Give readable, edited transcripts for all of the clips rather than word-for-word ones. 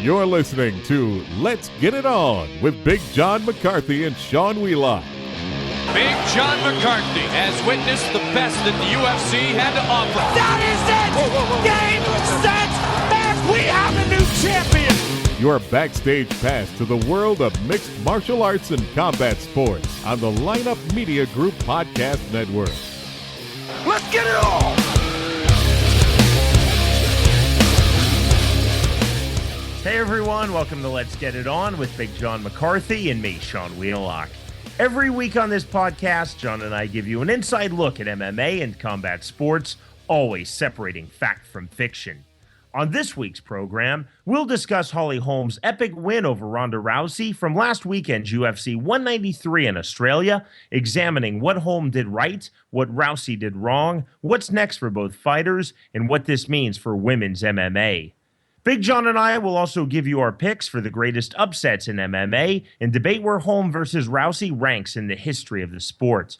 You're listening to Let's Get It On with Big John McCarthy and Sean Wheelock. Big John McCarthy has witnessed the best that the UFC had to offer. That is it! Game, set, match! We have a new champion! Your backstage pass to the world of mixed martial arts and combat sports on the Lineup Media Group Podcast Network. Let's get it on! Hey everyone, welcome to Let's Get It On with Big John McCarthy and me, Sean Wheelock. Every week on this podcast, John and I give you an inside look at MMA and combat sports, always separating fact from fiction. On this week's program, we'll discuss Holly Holm's epic win over Ronda Rousey from last weekend's UFC 193 in Australia, examining what Holm did right, what Rousey did wrong, what's next for both fighters, and what this means for women's MMA. Big John and I will also give you our picks for the greatest upsets in MMA and debate where Holm versus Rousey ranks in the history of the sport.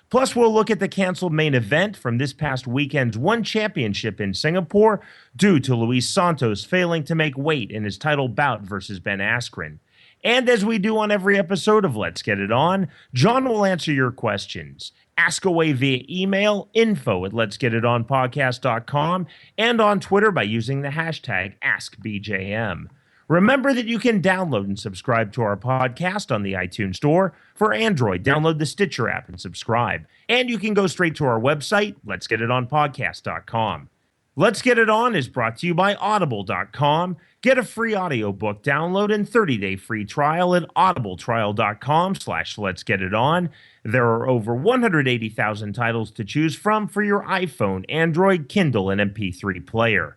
Plus, we'll look at the canceled main event from this past weekend's One Championship in Singapore due to Luis Santos failing to make weight in his title bout versus Ben Askren. And as we do on every episode of Let's Get It On, John will answer your questions. Ask away via email, info@letsgetitonpodcast.com, and on Twitter by using the hashtag AskBJM. Remember that you can download and subscribe to our podcast on the iTunes Store. For Android, download the Stitcher app and subscribe. And you can go straight to our website, letsgetitonpodcast.com. Let's Get It On is brought to you by Audible.com. Get a free audiobook download and 30-day free trial at audibletrial.com/letsgetiton. There are over 180,000 titles to choose from for your iPhone, Android, Kindle, and MP3 player.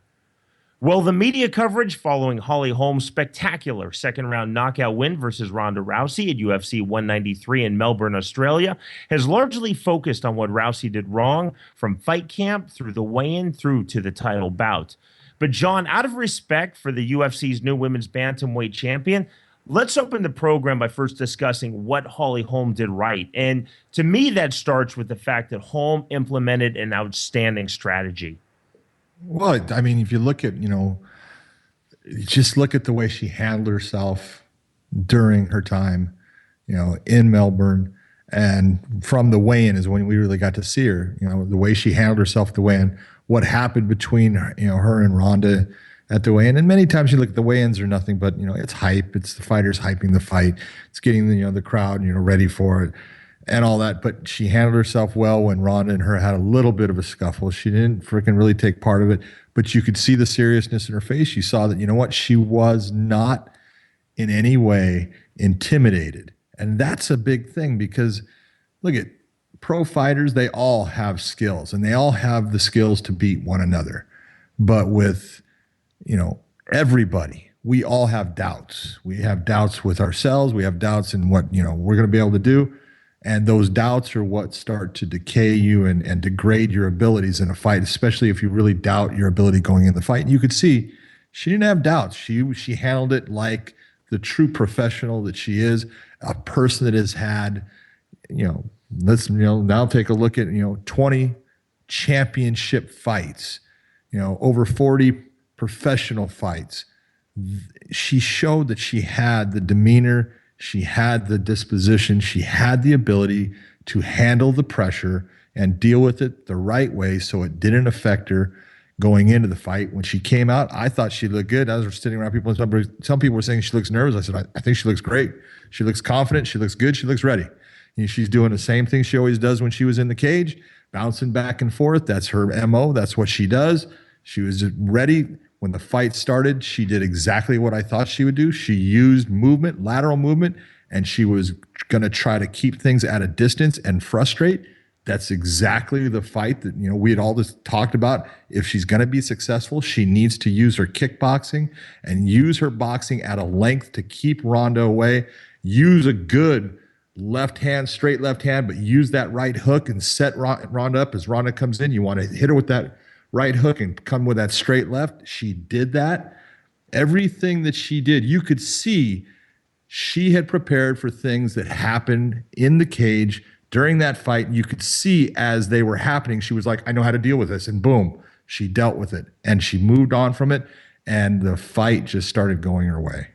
Well, the media coverage following Holly Holm's spectacular second-round knockout win versus Ronda Rousey at UFC 193 in Melbourne, Australia, has largely focused on what Rousey did wrong from fight camp through the weigh-in through to the title bout. But John, out of respect for the UFC's new women's bantamweight champion, let's open the program by first discussing what Holly Holm did right. And to me, that starts with the fact that Holm implemented an outstanding strategy. Well, I mean, if you look at, just look at the way she handled herself during her time, in Melbourne, and from the weigh-in is when we really got to see her, the way she handled herself at the weigh-in, what happened between, her and Ronda at the weigh-in. And many times you look at the weigh-ins are nothing but, it's hype. It's the fighters hyping the fight. It's getting, the crowd, ready for it and all that. But she handled herself well when Ronda and her had a little bit of a scuffle. She didn't freaking really take part of it, but you could see the seriousness in her face. You saw that, she was not in any way intimidated. And that's a big thing because look at pro fighters, they all have skills and they all have the skills to beat one another. But with, everybody, we all have doubts. We have doubts with ourselves. We have doubts in what, we're going to be able to do. And those doubts are what start to decay you and degrade your abilities in a fight, especially if you really doubt your ability going in the fight. And you could see she didn't have doubts. She handled it like the true professional that she is, a person that has had, let's, now take a look at, 20 championship fights, over 40 professional fights. She showed that she had the demeanor, she had the disposition, she had the ability to handle the pressure and deal with it the right way so it didn't affect her going into the fight. When she came out, I thought she looked good. I was sitting around people, and some people were saying she looks nervous. I said, I think she looks great. She looks confident. She looks good. She looks ready. She's doing the same thing she always does when she was in the cage, bouncing back and forth. That's her MO. That's what she does. She was ready. When the fight started, she did exactly what I thought she would do. She used movement, lateral movement, and she was going to try to keep things at a distance and frustrate. That's exactly the fight that, we had all just talked about. If she's going to be successful, she needs to use her kickboxing and use her boxing at a length to keep Ronda away. Use a good left hand, straight left hand, but use that right hook and set Ronda up. As Ronda comes in, you want to hit her with that right hook and come with that straight left. She did that. Everything that she did, you could see she had prepared for things that happened in the cage during that fight. You could see as they were happening, she was like, I know how to deal with this. And boom, she dealt with it and she moved on from it. and the fight just started going her way.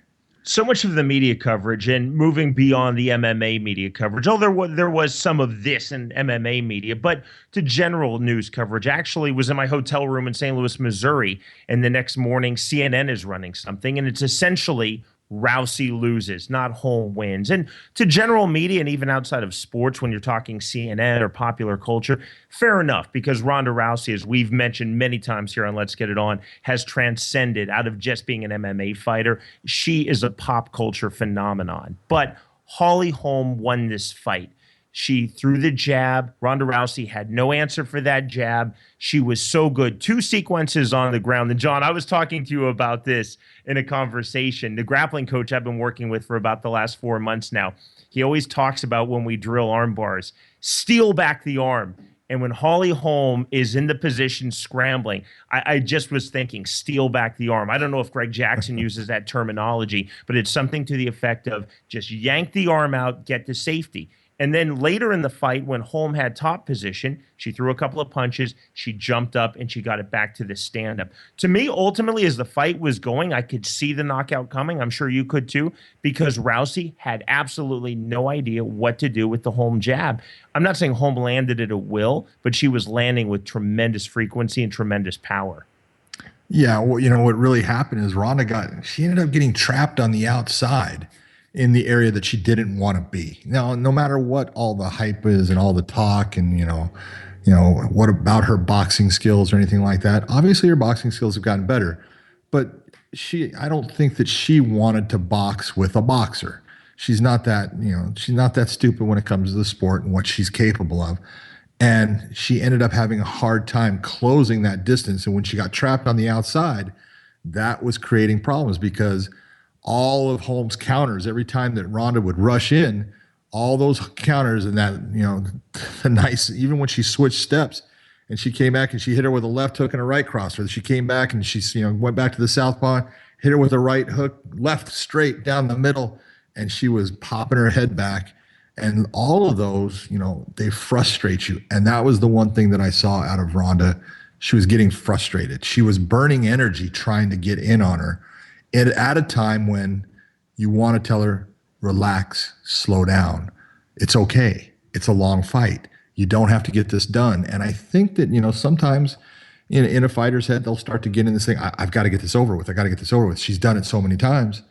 So much of the media coverage, and moving beyond the MMA media coverage, there was some of this in MMA media, but to general news coverage, actually was in my hotel room in St. Louis, Missouri, and the next morning CNN is running something, and it's essentially Rousey loses, not Holm wins. And to general media and even outside of sports, when you're talking CNN or popular culture, fair enough, because Ronda Rousey, as we've mentioned many times here on Let's Get It On, has transcended out of just being an MMA fighter. She is a pop culture phenomenon. But Holly Holm won this fight. She threw the jab. Ronda Rousey had no answer for that jab. She was so good. 2 sequences on the ground. And John, I was talking to you about this in a conversation. The grappling coach I've been working with for about the last 4 months now, he always talks about when we drill arm bars, steal back the arm. And when Holly Holm is in the position scrambling, I just was thinking, steal back the arm. I don't know if Greg Jackson uses that terminology, but it's something to the effect of just yank the arm out, get to safety. And then later in the fight, when Holm had top position, she threw a couple of punches, she jumped up, and she got it back to the stand-up. To me, ultimately, as the fight was going, I could see the knockout coming. I'm sure you could too, because Rousey had absolutely no idea what to do with the Holm jab. I'm not saying Holm landed it at will, but she was landing with tremendous frequency and tremendous power. Yeah, well, you know, what really happened is she ended up getting trapped on the outside in the area that she didn't want to be. Now, no matter what all the hype is and all the talk and, you know, what about her boxing skills or anything like that? Obviously her boxing skills have gotten better, but I don't think that she wanted to box with a boxer. She's not that stupid when it comes to the sport and what she's capable of. And she ended up having a hard time closing that distance. And when she got trapped on the outside, that was creating problems because all of Holm's counters, every time that Ronda would rush in, all those counters and that, the nice, even when she switched steps and she came back and she hit her with a left hook and a right cross, or she came back and she, went back to the southpaw, hit her with a right hook, left straight down the middle, and she was popping her head back. And all of those, they frustrate you. And that was the one thing that I saw out of Ronda. She was getting frustrated. She was burning energy trying to get in on her. And at a time when you want to tell her, relax, slow down. It's okay. It's a long fight. You don't have to get this done. And I think that, sometimes in a fighter's head, they'll start to get in this thing. I've got to get this over with. I got to get this over with. She's done it so many times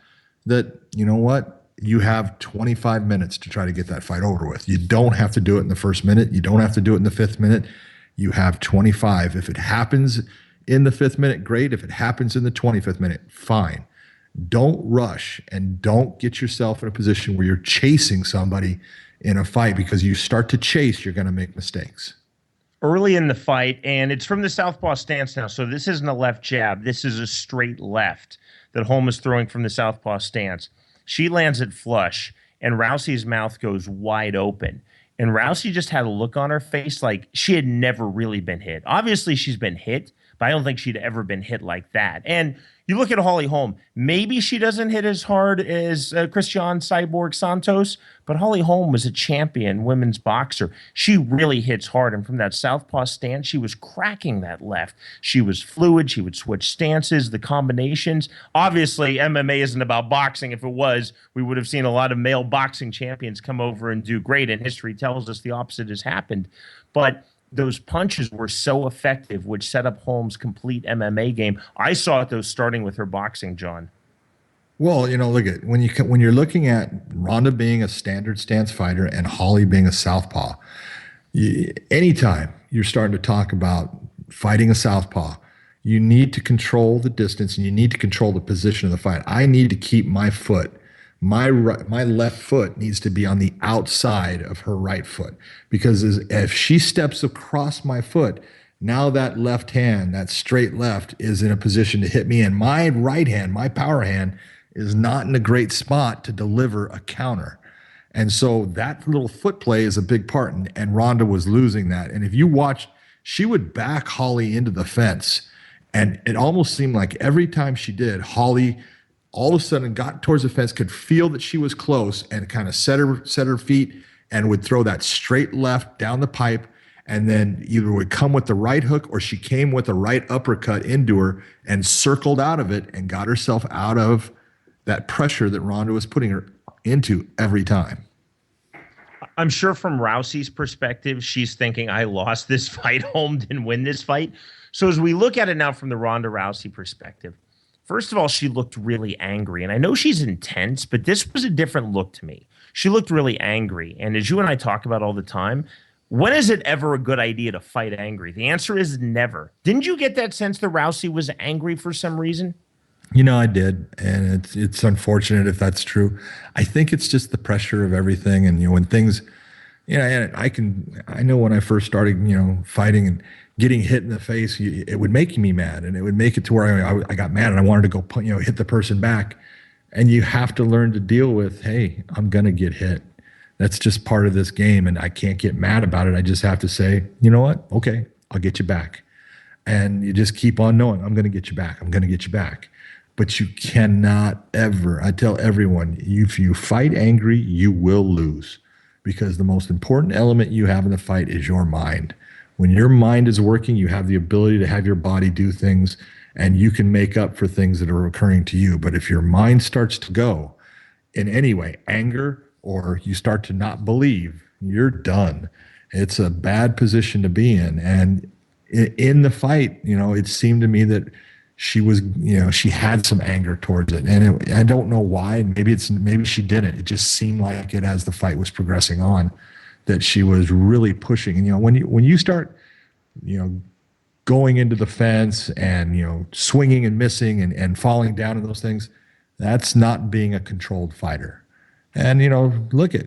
that, you know what? You have 25 minutes to try to get that fight over with. You don't have to do it in the first minute. You don't have to do it in the 5th minute. You have 25. If it happens in the 5th minute, great. If it happens in the 25th minute, fine. Don't rush and don't get yourself in a position where you're chasing somebody in a fight, because you start to chase, you're going to make mistakes. Early in the fight, and it's from the southpaw stance now, so this isn't a left jab. This is a straight left that Holm is throwing from the southpaw stance. She lands it flush, and Rousey's mouth goes wide open. And Rousey just had a look on her face like she had never really been hit. Obviously, she's been hit, but I don't think she'd ever been hit like that. And you look at Holly Holm, maybe she doesn't hit as hard as Christian Cyborg Santos, but Holly Holm was a champion women's boxer. She really hits hard, and from that southpaw stance, she was cracking that left. She was fluid. She would switch stances, the combinations. Obviously, MMA isn't about boxing. If it was, we would have seen a lot of male boxing champions come over and do great, and history tells us the opposite has happened. But those punches were so effective, which set up Holm's complete MMA game. I saw it, though, starting with her boxing, John. Well, look at when you're looking at Ronda being a standard stance fighter and Holly being a southpaw. Anytime you're starting to talk about fighting a southpaw, you need to control the distance and you need to control the position of the fight. I need to keep my foot. My left foot needs to be on the outside of her right foot, because if she steps across my foot, now that left hand, that straight left, is in a position to hit me, and my right hand, my power hand, is not in a great spot to deliver a counter. And so that little foot play is a big part, and Ronda was losing that. And if you watch, she would back Holly into the fence, and it almost seemed like every time she did, Holly all of a sudden got towards the fence, could feel that she was close, and kind of set her feet and would throw that straight left down the pipe. and then either would come with the right hook or she came with the right uppercut into her and circled out of it and got herself out of that pressure that Ronda was putting her into every time. I'm sure from Rousey's perspective, she's thinking, I lost this fight. Holm didn't win this fight. So as we look at it now from the Ronda Rousey perspective, first of all, she looked really angry. And I know she's intense, but this was a different look to me. She looked really angry. And as you and I talk about all the time, when is it ever a good idea to fight angry? The answer is never. Didn't you get that sense that Rousey was angry for some reason? I did, and it's unfortunate if that's true. I think it's just the pressure of everything, and when things, and I know when I first started, fighting and getting hit in the face, it would make me mad, and it would make it to where I got mad and I wanted to go, hit the person back, and you have to learn to deal with, hey, I'm gonna get hit. That's just part of this game, and I can't get mad about it. I just have to say, you know what? Okay, I'll get you back, and you just keep on knowing, I'm gonna get you back. I'm gonna get you back. But you cannot ever, I tell everyone, if you fight angry, you will lose, because the most important element you have in the fight is your mind. When your mind is working, you have the ability to have your body do things, and you can make up for things that are occurring to you. But if your mind starts to go in any way, anger, or you start to not believe, you're done. It's a bad position to be in. And in the fight, it seemed to me that she was, she had some anger towards it, and I don't know why. Maybe she didn't. It just seemed like it as the fight was progressing on, that she was really pushing. And when you start, going into the fence and swinging and missing and falling down and those things, that's not being a controlled fighter. And look at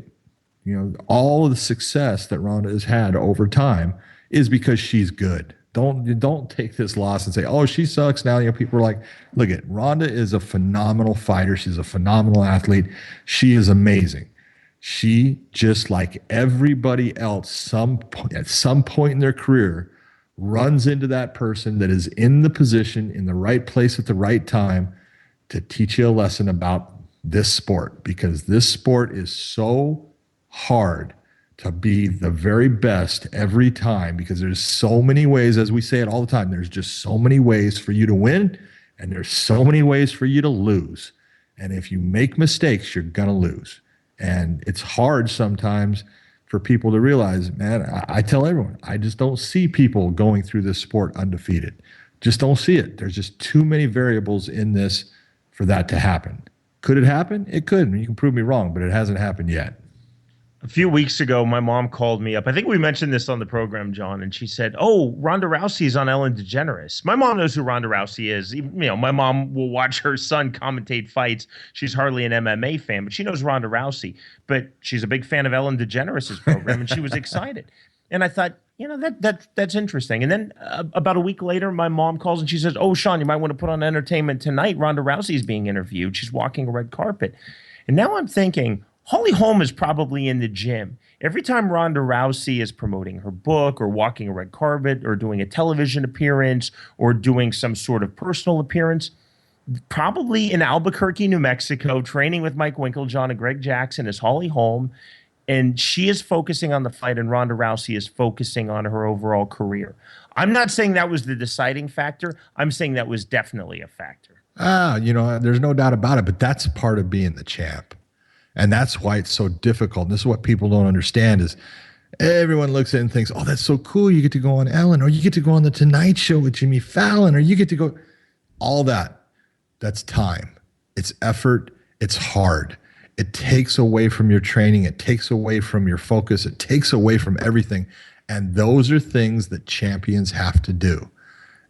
all of the success that Ronda has had over time is because she's good. Don't take this loss and say, oh, she sucks now. People are like, look at Ronda is a phenomenal fighter. She's a phenomenal athlete. She is amazing. She, just like everybody else, at some point in their career, runs into that person that is in the position, in the right place at the right time to teach you a lesson about this sport, because this sport is so hard to be the very best every time, because there's so many ways, as we say it all the time, there's just so many ways for you to win, and there's so many ways for you to lose. And if you make mistakes, you're going to lose. And it's hard sometimes for people to realize, man, I tell everyone, I just don't see people going through this sport undefeated. Just don't see it. There's just too many variables in this for that to happen. Could it happen? It could. You can prove me wrong, but it hasn't happened yet. A few weeks ago, my mom called me up. I think we mentioned this on the program, John, and she said, oh, Ronda Rousey is on Ellen DeGeneres. My mom knows who Ronda Rousey is. My mom will watch her son commentate fights. She's hardly an MMA fan, but she knows Ronda Rousey. But she's a big fan of Ellen DeGeneres' program, and she was excited. And I thought, that's interesting. And then about a week later, my mom calls and she says, oh, Sean, you might want to put on Entertainment Tonight. Ronda Rousey is being interviewed. She's walking a red carpet. And now I'm thinking, Holm is probably in the gym. Every time Ronda Rousey is promoting her book or walking a red carpet or doing a television appearance or doing some sort of personal appearance, probably in Albuquerque, New Mexico, training with Mike Winklejohn and Greg Jackson is Holm. And she is focusing on the fight, and Ronda Rousey is focusing on her overall career. I'm not saying that was the deciding factor. I'm saying that was definitely a factor. There's no doubt about it, but that's part of being the champ. And that's why it's so difficult. And this is what people don't understand is everyone looks at it and thinks, oh, that's so cool. You get to go on Ellen, or you get to go on the Tonight Show with Jimmy Fallon, or you get to go, all that. That's time. It's effort. It's hard. It takes away from your training. It takes away from your focus. It takes away from everything. And those are things that champions have to do.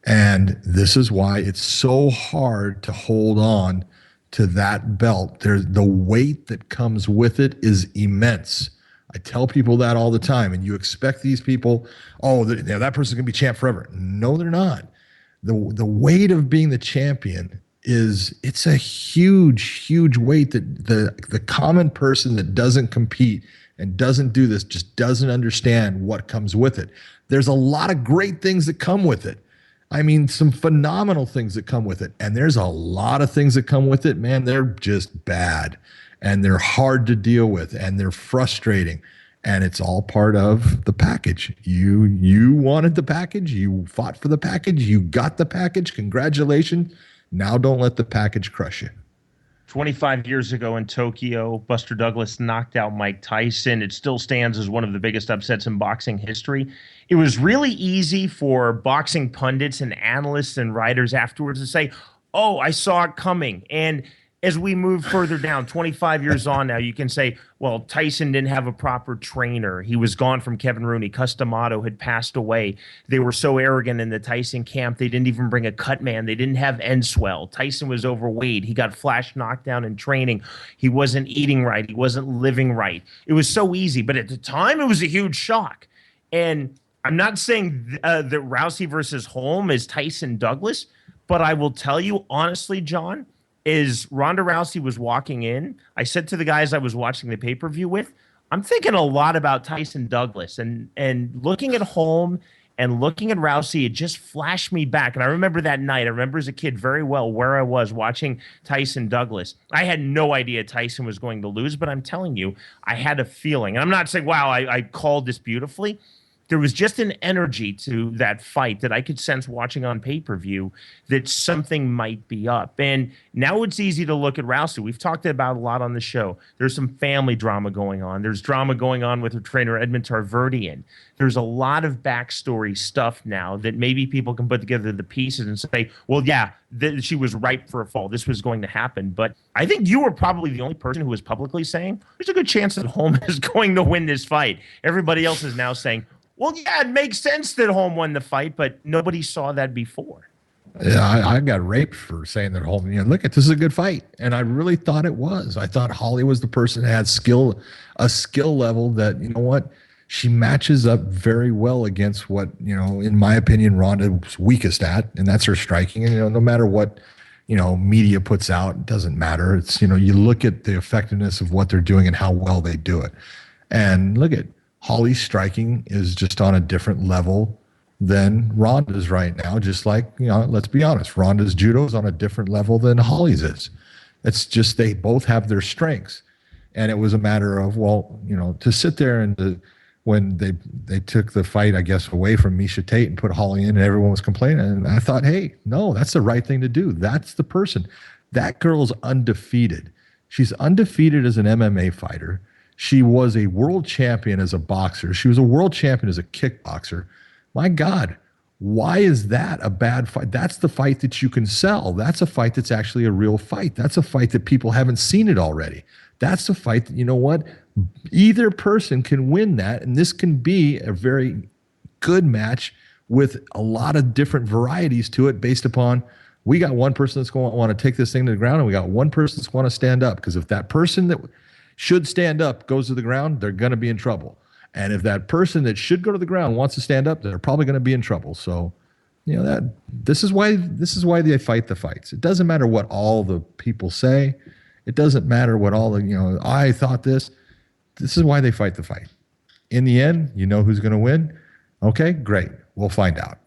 And this is why it's so hard to hold on to that belt. The weight that comes with it is immense. I tell people that all the time, and you expect these people, that person's gonna be champ forever. No, they're not. The weight of being the champion it's a huge weight that the common person that doesn't compete and doesn't do this just doesn't understand what comes with it. There's a lot of great things that come with it. I mean, some phenomenal things that come with it. And there's a lot of things that come with it, man, they're just bad. And they're hard to deal with. And they're frustrating. And it's all part of the package. You wanted the package. You fought for the package. You got the package. Congratulations. Now don't let the package crush you. 25 years ago in Tokyo, Buster Douglas knocked out Mike Tyson. It still stands as one of the biggest upsets in boxing history. It was really easy for boxing pundits and analysts and writers afterwards to say, oh, I saw it coming. And as we move further down, 25 years on now, you can say, well, Tyson didn't have a proper trainer. He was gone from Kevin Rooney. Cus D'Amato had passed away. They were so arrogant in the Tyson camp, they didn't even bring a cut man. They didn't have Enswell. Tyson was overweight. He got flash knocked down in training. He wasn't eating right. He wasn't living right. It was so easy. But at the time, it was a huge shock. And I'm not saying that Rousey versus Holm is Tyson Douglas, but I will tell you honestly, John, is Ronda Rousey was walking in, I said to the guys I was watching the pay-per-view with, I'm thinking a lot about Tyson Douglas. And looking at Holm and looking at Rousey, it just flashed me back. And I remember that night, I remember as a kid very well where I was watching Tyson Douglas. I had no idea Tyson was going to lose, but I'm telling you, I had a feeling. And I'm not saying, wow, I called this beautifully. There was just an energy to that fight that I could sense watching on pay-per-view that something might be up. And now it's easy to look at Rousey. We've talked about a lot on the show. There's some family drama going on. There's drama going on with her trainer, Edmund Tarverdian. There's a lot of backstory stuff now that maybe people can put together the pieces and say, well, yeah, she was ripe for a fall. This was going to happen. But I think you were probably the only person who was publicly saying, there's a good chance that Holm is going to win this fight. Everybody else is now saying, well, yeah, it makes sense that Holm won the fight, but nobody saw that before. Yeah, I got raped for saying that Holm, look, this is a good fight. And I really thought it was. I thought Holly was the person that had a skill level that, you know what, she matches up very well against what, in my opinion, Ronda's weakest at, and that's her striking. And, no matter what, media puts out, it doesn't matter. It's, you look at the effectiveness of what they're doing and how well they do it. And look at Holly's striking is just on a different level than Ronda's right now. Just like, let's be honest, Ronda's judo is on a different level than Holly's is. It's just they both have their strengths. And it was a matter of, well, to sit there and when they took the fight, I guess, away from Miesha Tate and put Holly in and everyone was complaining. And I thought, hey, no, that's the right thing to do. That's the person. That girl's undefeated. She's undefeated as an MMA fighter. She was a world champion as a boxer. She was a world champion as a kickboxer. My God, why is that a bad fight? That's the fight that you can sell. That's a fight that's actually a real fight. That's a fight that people haven't seen it already. That's a fight that, you know what? Either person can win that, and this can be a very good match with a lot of different varieties to it based upon we got one person that's going to want to take this thing to the ground, and we got one person that's going to stand up. Because if that person that should stand up goes to the ground, they're going to be in trouble. And if that person that should go to the ground wants to stand up, they're probably going to be in trouble. So, this is why they fight the fights. It doesn't matter what all the people say. It doesn't matter what all the, I thought this. This is why they fight the fight. In the end, you know who's going to win. Okay, great. We'll find out.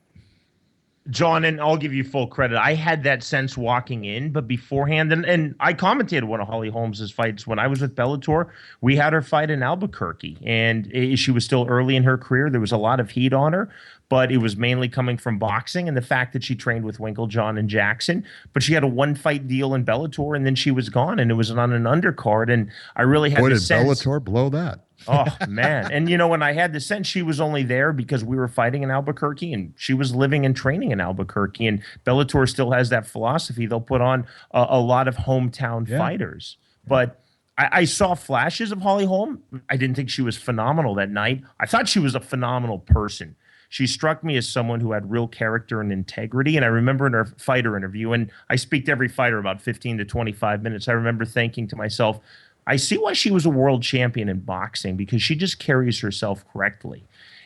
John, and I'll give you full credit. I had that sense walking in, but beforehand, and I commentated one of Holly Holmes's fights when I was with Bellator. We had her fight in Albuquerque, and she was still early in her career. There was a lot of heat on her, but it was mainly coming from boxing and the fact that she trained with Winklejohn and Jackson. But she had a one-fight deal in Bellator, and then she was gone, and it was on an undercard. And I really had the sense. Boy, did Bellator blow that. Oh, man. And, when I had the sense she was only there because we were fighting in Albuquerque and she was living and training in Albuquerque. And Bellator still has that philosophy. They'll put on a lot of hometown fighters. But I saw flashes of Holly Holm. I didn't think she was phenomenal that night. I thought she was a phenomenal person. She struck me as someone who had real character and integrity. And I remember in her fighter interview, and I speak to every fighter about 15 to 25 minutes, I remember thinking to myself, I see why she was a world champion in boxing, because she just carries herself correctly.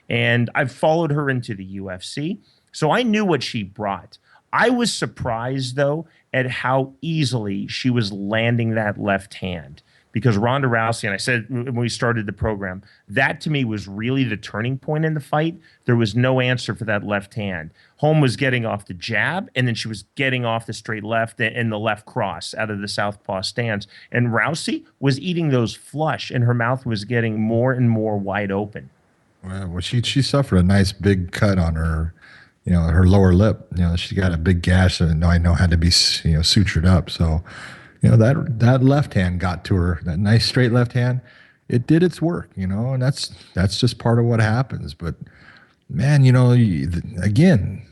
And I've followed her into the UFC, so I knew what she brought. I was surprised, though, at how easily she was landing that left hand. because Ronda Rousey, and I said when we started the program, that to me was really the turning point in the fight. There was no answer for that left hand. Holm was getting off the jab, and then she was getting off the straight left and the left cross out of the southpaw stance. And Rousey was eating those flush, and her mouth was getting more and more wide open. Well, she suffered a nice big cut on her, her lower lip. She got a big gash that I know had to be, sutured up. So, that left hand got to her, that nice straight left hand. It did its work, and that's just part of what happens. But man, again,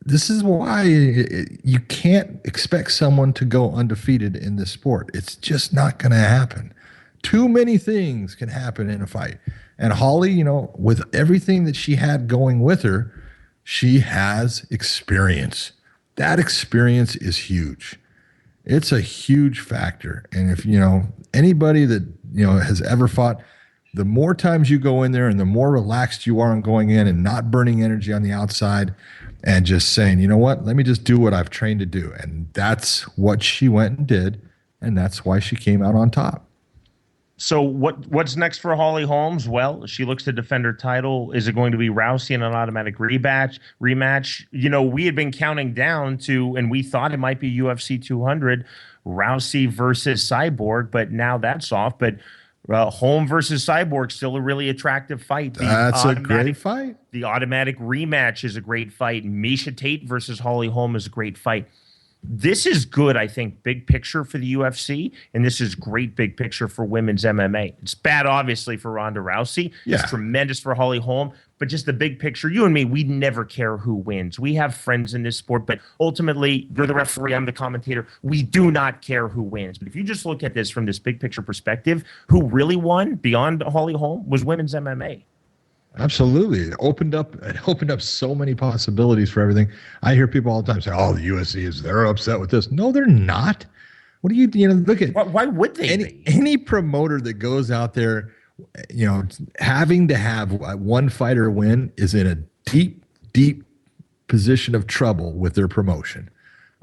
this is why you can't expect someone to go undefeated in this sport. It's just not going to happen. Too many things can happen in a fight. And Holly, with everything that she had going with her, she has experience. That experience is huge. It's a huge factor. And if, anybody that, has ever fought, the more times you go in there and the more relaxed you are on going in and not burning energy on the outside and just saying, you know what, let me just do what I've trained to do. And that's what she went and did. And that's why she came out on top. So what's next for Holly Holmes? Well, she looks to defend her title. Is it going to be Rousey in an automatic rematch? We had been counting down to, and we thought it might be UFC 200, Rousey versus Cyborg, but now that's off. But Holm versus Cyborg, still a really attractive fight. That's a great fight. The automatic rematch is a great fight. Miesha Tate versus Holly Holm is a great fight. This is good, I think, big picture for the UFC, and this is great big picture for women's MMA. It's bad, obviously, for Ronda Rousey. Yeah. It's tremendous for Holly Holm, but just the big picture, you and me, we never care who wins. We have friends in this sport, but ultimately, you're the referee, I'm the commentator. We do not care who wins. But if you just look at this from this big picture perspective, who really won beyond Holly Holm was women's MMA. Absolutely. It opened up so many possibilities for everything. I hear people all the time say, oh, the UFC they're upset with this. No, they're not. What do you look at? Why would they be? Any promoter that goes out there, having to have one fighter win is in a deep, deep position of trouble with their promotion.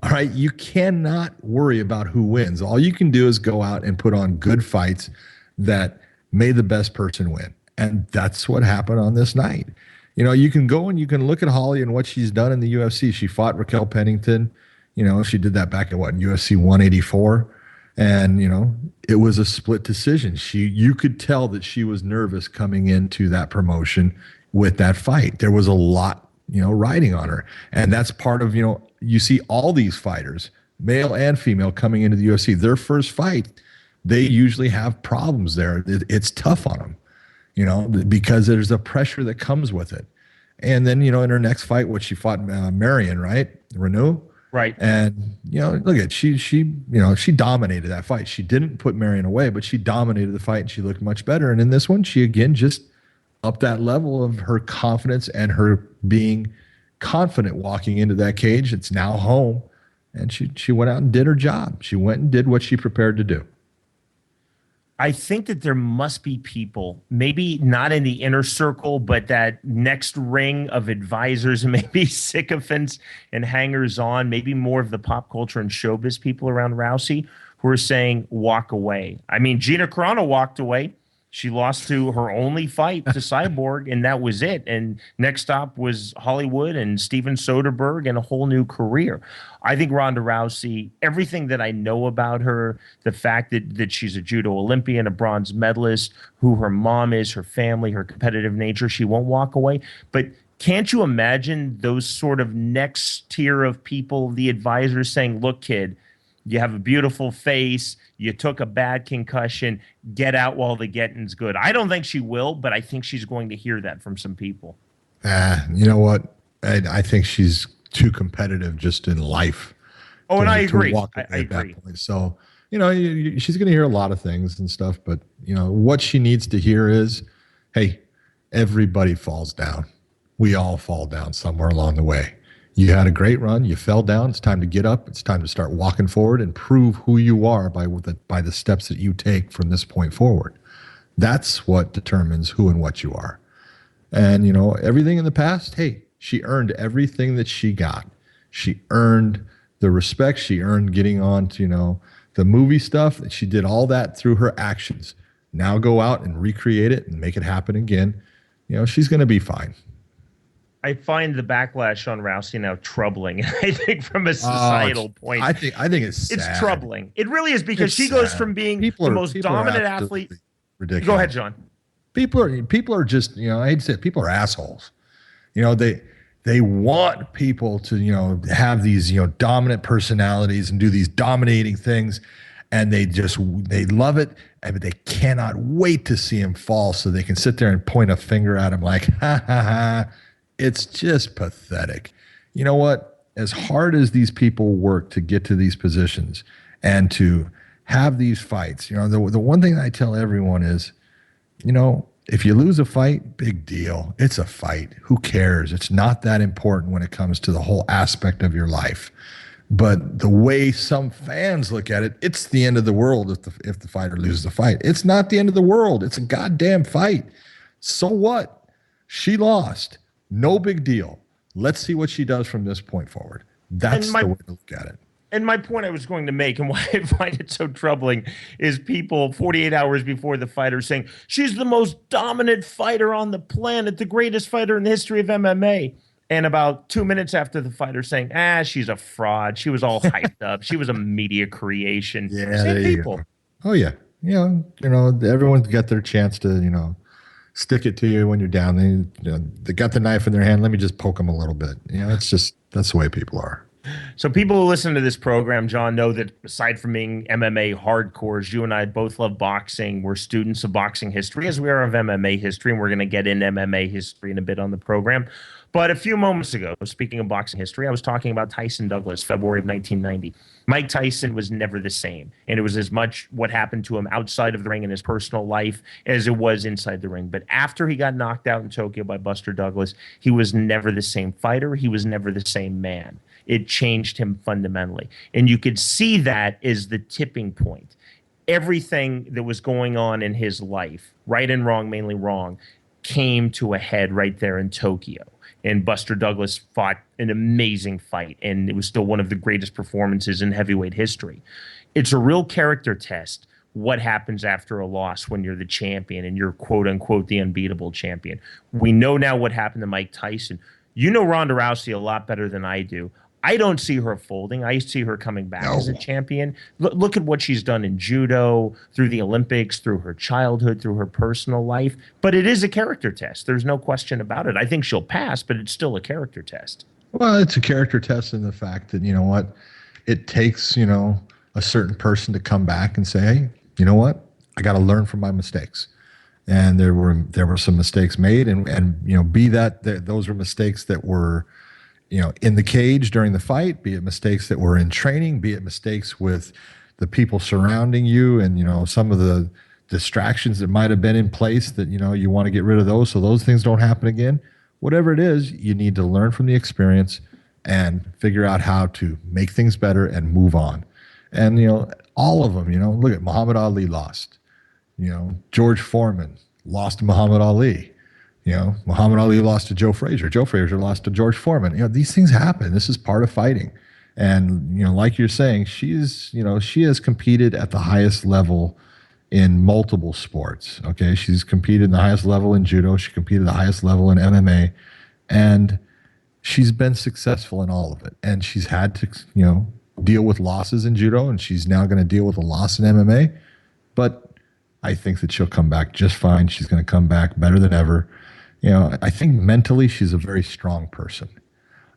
All right. You cannot worry about who wins. All you can do is go out and put on good fights that may the best person win. And that's what happened on this night. You can go and you can look at Holly and what she's done in the UFC. She fought Raquel Pennington. She did that back at UFC 184. And, it was a split decision. You could tell that she was nervous coming into that promotion with that fight. There was a lot, riding on her. And that's part of, you see all these fighters, male and female, coming into the UFC. Their first fight, they usually have problems there. It's tough on them. Because there's a pressure that comes with it. And then, in her next fight, she fought Marion, right? Reneau. Right. And, look at, she dominated that fight. She didn't put Marion away, but she dominated the fight and she looked much better. And in this one, she again just upped that level of her confidence and her being confident walking into that cage. It's now home. And she went out and did her job. She went and did what she prepared to do. I think that there must be people, maybe not in the inner circle, but that next ring of advisors and maybe sycophants and hangers on, maybe more of the pop culture and showbiz people around Rousey who are saying, walk away. I mean, Gina Carano walked away. She lost to her only fight to Cyborg, and that was it. And next stop was Hollywood and Steven Soderbergh and a whole new career. I think Ronda Rousey, everything that I know about her, the fact that she's a judo Olympian, a bronze medalist, who her mom is, her family, her competitive nature, she won't walk away. But can't you imagine those sort of next tier of people, the advisors saying, look, kid, you have a beautiful face. You took a bad concussion. Get out while the getting's good. I don't think she will, but I think she's going to hear that from some people. You know what? I think she's too competitive just in life. Oh, and I agree. I agree. So, she's going to hear a lot of things and stuff, but, what she needs to hear is, hey, everybody falls down. We all fall down somewhere along the way. You had a great run. You fell down. It's time to get up. It's time to start walking forward and prove who you are by the steps that you take from this point forward. That's what determines who and what you are. And, everything in the past, hey, she earned everything that she got. She earned the respect. She earned getting on to, the movie stuff, and she did all that through her actions. Now go out and recreate it and make it happen again. She's going to be fine. I find the backlash on Rousey now troubling. I think from a societal point, I think it's sad. It's troubling. It really is, because she goes from being the most dominant athlete. Ridiculous. Go ahead, John. People are just, I hate to say it, people are assholes. They want people to, have these, dominant personalities and do these dominating things, and they love it, but they cannot wait to see him fall so they can sit there and point a finger at him like, ha ha ha. It's just pathetic. You know what? As hard as these people work to get to these positions and to have these fights, the one thing I tell everyone is, if you lose a fight, big deal. It's a fight. Who cares? It's not that important when it comes to the whole aspect of your life. But the way some fans look at it, it's the end of the world if the fighter loses the fight. It's not the end of the world. It's a goddamn fight. So what? She lost. No big deal. Let's see what she does from this point forward. That's the way to look at it. And my point I was going to make, and why I find it so troubling, is people 48 hours before the fight are saying, she's the most dominant fighter on the planet, the greatest fighter in the history of MMA. And about 2 minutes after the fight are saying, she's a fraud. She was all hyped up. She was a media creation. Yeah, same people. Oh, yeah. Everyone's got their chance to, stick it to you when you're down. They got the knife in their hand. Let me just poke them a little bit. That's the way people are. So people who listen to this program, John, know that aside from being MMA hardcores, you and I both love boxing. We're students of boxing history, as we are of MMA history, and we're going to get into MMA history in a bit on the program. But a few moments ago, speaking of boxing history, I was talking about Tyson Douglas, February of 1990. Mike Tyson was never the same, and it was as much what happened to him outside of the ring in his personal life as it was inside the ring. But after he got knocked out in Tokyo by Buster Douglas, he was never the same fighter. He was never the same man. It changed him fundamentally. And you could see that as the tipping point. Everything that was going on in his life, right and wrong, mainly wrong, came to a head right there in Tokyo. And Buster Douglas fought an amazing fight, and it was still one of the greatest performances in heavyweight history. It's a real character test, what happens after a loss when you're the champion and you're, quote-unquote, the unbeatable champion. We know now what happened to Mike Tyson. You know Ronda Rousey a lot better than I do. I don't see her folding. I see her coming back as a champion. Look at what she's done in judo, through the Olympics, through her childhood, through her personal life. But it is a character test. There's no question about it. I think she'll pass, but it's still a character test. Well, it's a character test in the fact that, it takes, a certain person to come back and say, hey, you know what? I got to learn from my mistakes. And there were some mistakes made, and be that those were mistakes that were, in the cage during the fight, be it mistakes that were in training, be it mistakes with the people surrounding you, and some of the distractions that might have been in place that you want to get rid of those so those things don't happen again. Whatever it is, you need to learn from the experience and figure out how to make things better and move on. And all of them, look at Muhammad Ali lost. George Foreman lost to Muhammad Ali. Muhammad Ali lost to Joe Frazier. Joe Frazier lost to George Foreman. These things happen. This is part of fighting. And, like you're saying, she has competed at the highest level in multiple sports. Okay. She's competed in the highest level in judo. She competed at the highest level in MMA. And she's been successful in all of it. And she's had to, deal with losses in judo, and she's now going to deal with a loss in MMA. But I think that she'll come back just fine. She's going to come back better than ever. I think mentally she's a very strong person.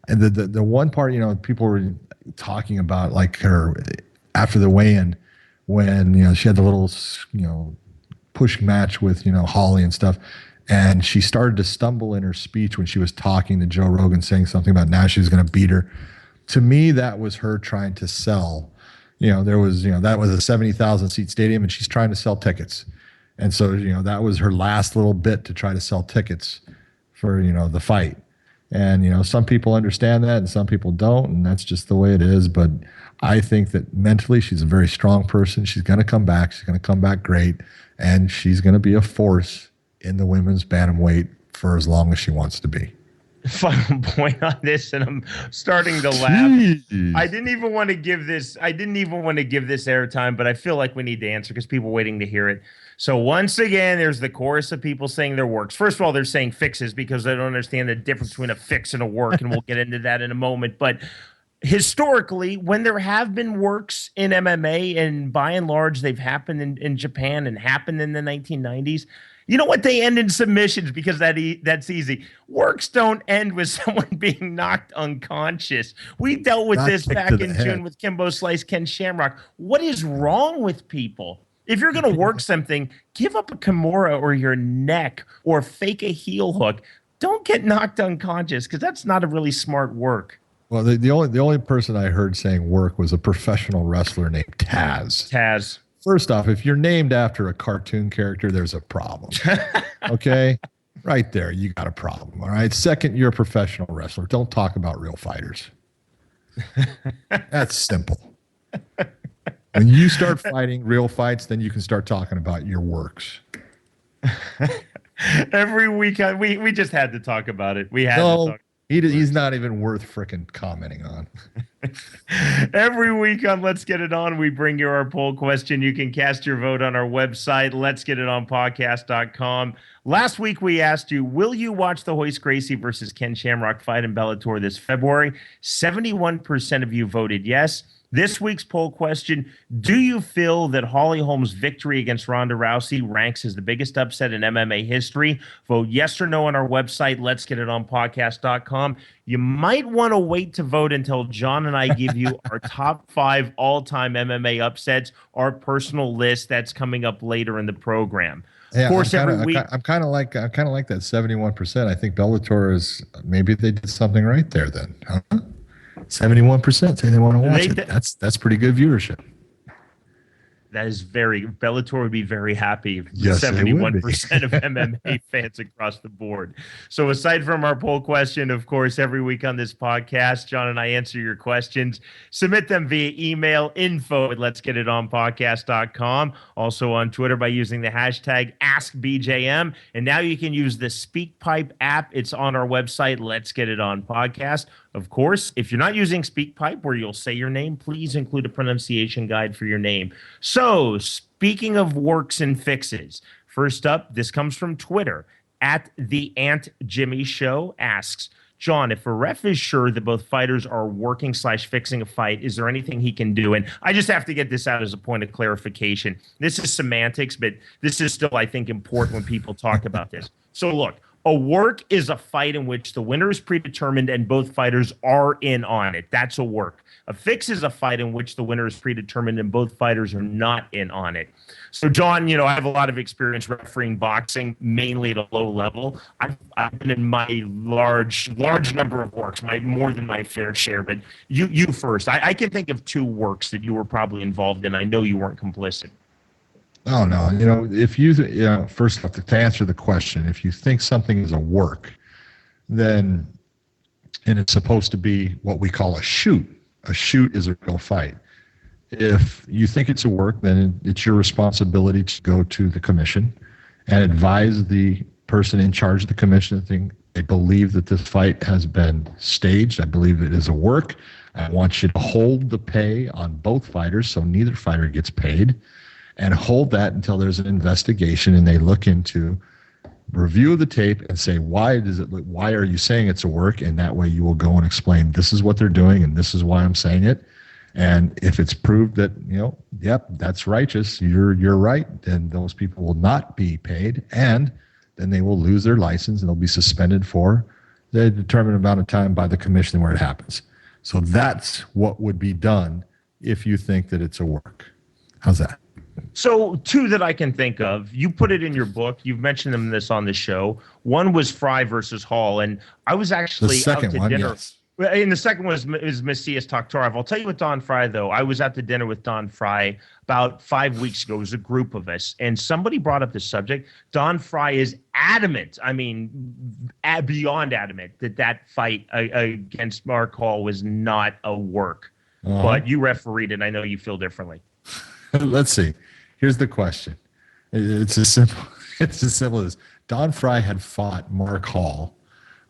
And the one part, people were talking about, like, her after the weigh-in when, she had the little, push match with, Holly and stuff. And she started to stumble in her speech when she was talking to Joe Rogan, saying something about now she's going to beat her. To me, that was her trying to sell. There was, that was a 70,000 seat stadium, and she's trying to sell tickets. And so, that was her last little bit to try to sell tickets for, the fight. And, some people understand that and some people don't, and that's just the way it is. But I think that mentally she's a very strong person. She's going to come back. She's going to come back great. And she's going to be a force in the women's bantamweight for as long as she wants to be. final point on this, and I'm starting to laugh. Jeez. I didn't even want to give this airtime, but I feel like we need to answer because people are waiting to hear it. So once again, there's the chorus of people saying their works. First of all, they're saying fixes because they don't understand the difference between a fix and a work, and we'll get into that in a moment. But historically, when there have been works in MMA, and by and large, they've happened in Japan and happened in the 1990s, you know what? They end in submissions because that's easy. Works don't end with someone being knocked unconscious. We dealt with this back in June with Kimbo Slice, Ken Shamrock. What is wrong with people? If you're going to work something, give up a Kimura or your neck or fake a heel hook. Don't get knocked unconscious because that's not a really smart work. Well, the only person I heard saying work was a professional wrestler named Taz. Taz. First off, if you're named after a cartoon character, there's a problem. Okay? Right there, you got a problem. All right. Second, you're a professional wrestler. Don't talk about real fighters. That's simple. When you start fighting real fights, then you can start talking about your works. Every week, we just had to talk about it. We had to talk. He's not even worth frickin' commenting on. Every week on Let's Get It On, we bring you our poll question. You can cast your vote on our website, letsgetitonpodcast.com. Last week, we asked you, will you watch the Hoist Gracie versus Ken Shamrock fight in Bellator this February? 71% of you voted yes. This week's poll question, do you feel that Holly Holm's victory against Ronda Rousey ranks as the biggest upset in MMA history? Vote yes or no on our website, letsgetitonpodcast.com. You might want to wait to vote until John and I give you our top 5 all-time MMA upsets, our personal list that's coming up later in the program. Yeah, of course, every week. I'm kind of like that 71%. I think Bellator is, maybe they did something right there then. Huh? 71% say they want to watch it. That's pretty good viewership. That is Bellator would be very happy with yes, 71% of MMA fans across the board. So aside from our poll question, of course, every week on this podcast, John and I answer your questions. Submit them via email, info@letsgetitonpodcast.com. Also on Twitter by using the hashtag AskBJM. And now you can use the SpeakPipe app. It's on our website, Let's Get It On Podcast. Of course, if you're not using SpeakPipe where you'll say your name, please include a pronunciation guide for your name. So, speaking of works and fixes, first up, this comes from Twitter. @TheAntJimmyShow asks, John, if a ref is sure that both fighters are working/fixing a fight, is there anything he can do? And I just have to get this out as a point of clarification. This is semantics, but this is still, I think, important when people talk about this. So look, a work is a fight in which the winner is predetermined and both fighters are in on it. That's a work. A fix is a fight in which the winner is predetermined and both fighters are not in on it. So, John, I have a lot of experience refereeing boxing, mainly at a low level. I've been in my large number of works, more than my fair share. But you first. I can think of 2 works that you were probably involved in. I know you weren't complicit. Oh, no. If you first off, to answer the question, if you think something is a work, then, and it's supposed to be what we call a shoot is a real fight. If you think it's a work, then it's your responsibility to go to the commission and advise the person in charge of the commission that they believe that this fight has been staged. I believe it is a work. I want you to hold the pay on both fighters so neither fighter gets paid, and hold that until there's an investigation and they look into review of the tape and say, why are you saying it's a work? And that way you will go and explain, this is what they're doing and this is why I'm saying it. And if it's proved that, yep, that's righteous, you're right, then those people will not be paid, and then they will lose their license and they'll be suspended for the determined amount of time by the commission where it happens. So that's what would be done if you think that it's a work. How's that? So 2 that I can think of, you put it in your book. You've mentioned them this on the show. One was Fry versus Hall, and I was actually out to dinner. Yes. And the second one is Macias Taktarov. I'll tell you with Don Fry, though. I was at the dinner with Don Fry about 5 weeks ago. It was a group of us, and somebody brought up the subject. Don Fry is adamant, beyond adamant, that fight against Mark Hall was not a work. Uh-huh. But you refereed, and I know you feel differently. Let's see. Here's the question. It's as simple as Don Fry had fought Mark Hall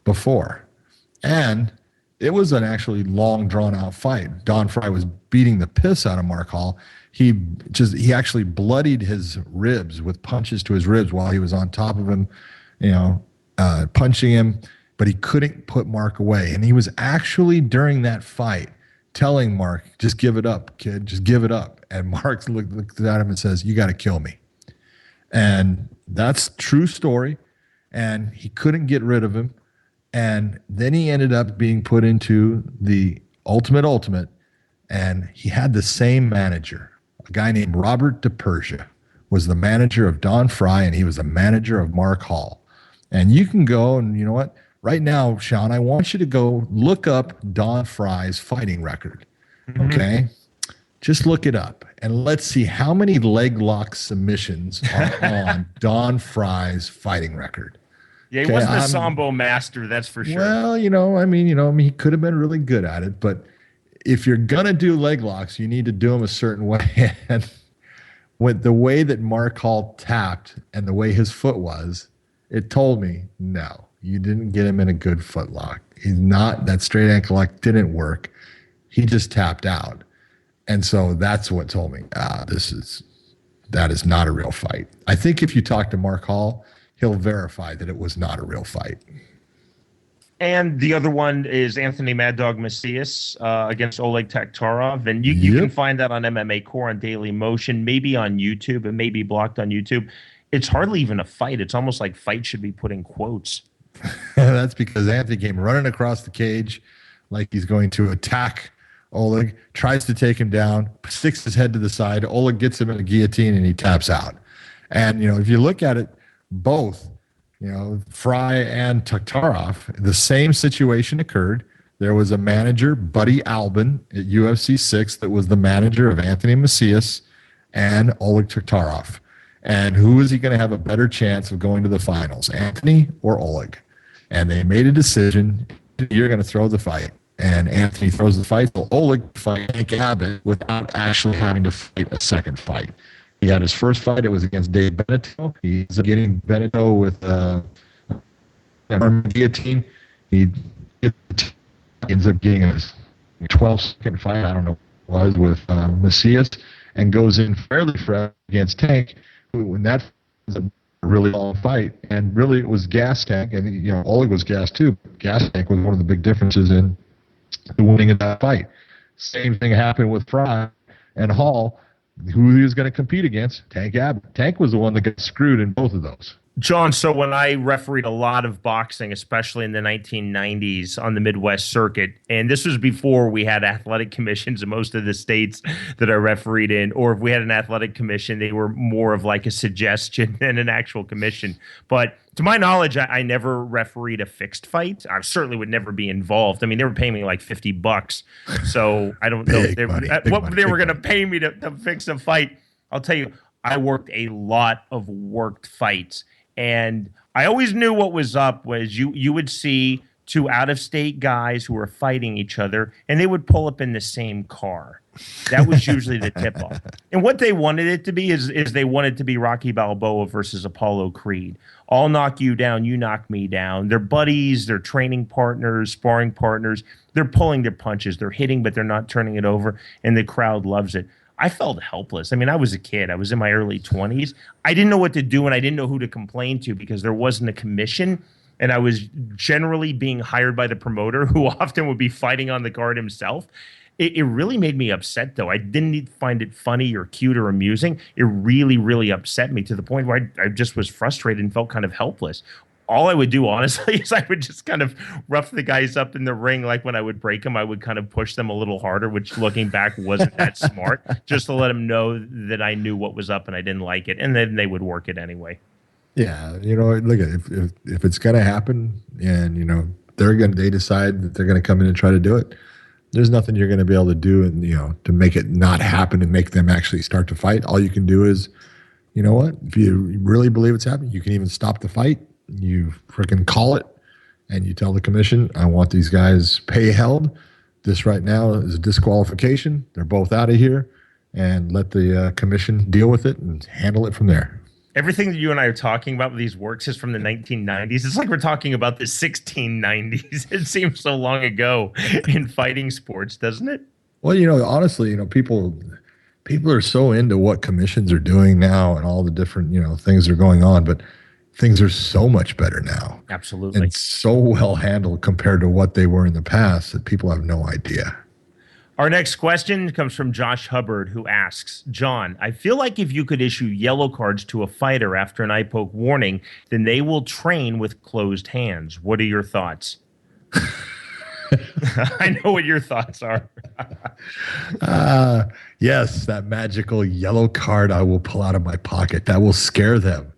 before. And it was an actually long, drawn-out fight. Don Fry was beating the piss out of Mark Hall. He actually bloodied his ribs with punches to his ribs while he was on top of him, punching him, but he couldn't put Mark away. And he was actually, during that fight, telling Mark, just give it up, kid, just give it up. And Mark looks at him and says, you got to kill me. And that's true story. And he couldn't get rid of him. And then he ended up being put into the Ultimate, and he had the same manager. A guy named Robert DePersia was the manager of Don Fry, and he was the manager of Mark Hall. And you can go, and you know what? Right now, Sean, I want you to go look up Don Fry's fighting record. Okay? Just look it up, and let's see how many leg lock submissions are on Don Fry's fighting record. Yeah, he wasn't a Sambo master, that's for sure. Well, he could have been really good at it, but if you're going to do leg locks, you need to do them a certain way. And with the way that Mark Hall tapped and the way his foot was, it told me, no, you didn't get him in a good foot lock. That straight ankle lock didn't work. He just tapped out. And so that's what told me, that is not a real fight. I think if you talk to Mark Hall, he'll verify that it was not a real fight. And the other one is Anthony Mad Dog Macias against Oleg Taktarov. And you can find that on MMA Core on Daily Motion, maybe on YouTube. It may be blocked on YouTube. It's hardly even a fight. It's almost like fight should be put in quotes. That's because Anthony came running across the cage like he's going to attack Oleg, tries to take him down, sticks his head to the side. Oleg gets him in a guillotine, and he taps out. And, if you look at it, both, Fry and Taktarov, the same situation occurred. There was a manager, Buddy Albin, at UFC 6 that was the manager of Anthony Macias and Oleg Taktarov. And who is he going to have a better chance of going to the finals, Anthony or Oleg? And they made a decision, you're going to throw the fight. And Anthony throws the fight. So Oleg fight Hank Abbott without actually having to fight a second fight. He had his first fight. It was against Dave Beneteau. He's getting Beneteau with guillotine. He ends up getting a 12-second fight, I don't know what it was, with Macias, and goes in fairly fresh against Tank, when that was a really long fight. And really it was Gas Tank, and Oleg was gas too. Gas Tank was one of the big differences in the winning of that fight. Same thing happened with Fry and Hall. Who he was going to compete against? Tank Abbott. Tank was the one that got screwed in both of those. John, so when I refereed a lot of boxing, especially in the 1990s on the Midwest circuit, and this was before we had athletic commissions in most of the states that I refereed in, or if we had an athletic commission, they were more of like a suggestion than an actual commission. But to my knowledge, I never refereed a fixed fight. I certainly would never be involved. I mean, they were paying me like $50, so I don't know what they were going to pay me to fix a fight. I'll tell you, I worked a lot of worked fights. And I always knew what was up was you would see two out-of-state guys who were fighting each other, and they would pull up in the same car. That was usually the tip-off. And what they wanted it to be is they wanted to be Rocky Balboa versus Apollo Creed. I'll knock you down, you knock me down. They're buddies, they're training partners, sparring partners. They're pulling their punches. They're hitting, but they're not turning it over, and the crowd loves it. I felt helpless. I mean, I was a kid. I was in my early 20s. I didn't know what to do, and I didn't know who to complain to because there wasn't a commission, and I was generally being hired by the promoter, who often would be fighting on the card himself. It really made me upset, though. I didn't find it funny or cute or amusing. It really, really upset me to the point where I just was frustrated and felt kind of helpless. All I would do, honestly, is I would just kind of rough the guys up in the ring. Like when I would break them, I would kind of push them a little harder, which looking back wasn't that smart, just to let them know that I knew what was up and I didn't like it. And then they would work it anyway. Yeah. Look, if it's going to happen and, they decide that they're going to come in and try to do it, there's nothing you're going to be able to do and, to make it not happen and make them actually start to fight. All you can do is, you know what, if you really believe it's happening, you can even stop the fight. You freaking call it and you tell the commission, I want these guys pay held. This right now is a disqualification. They're both out of here, and let the commission deal with it and handle it from there. Everything that you and I are talking about with these works is from the 1990s. It's like we're talking about the 1690s. It seems so long ago in fighting sports, doesn't it? Well, honestly, people are so into what commissions are doing now and all the different, things that are going on, but things are so much better now. Absolutely. And so well handled compared to what they were in the past that people have no idea. Our next question comes from Josh Hubbard, who asks, John, I feel like if you could issue yellow cards to a fighter after an eye poke warning, then they will train with closed hands. What are your thoughts? I know what your thoughts are. Yes, that magical yellow card I will pull out of my pocket. That will scare them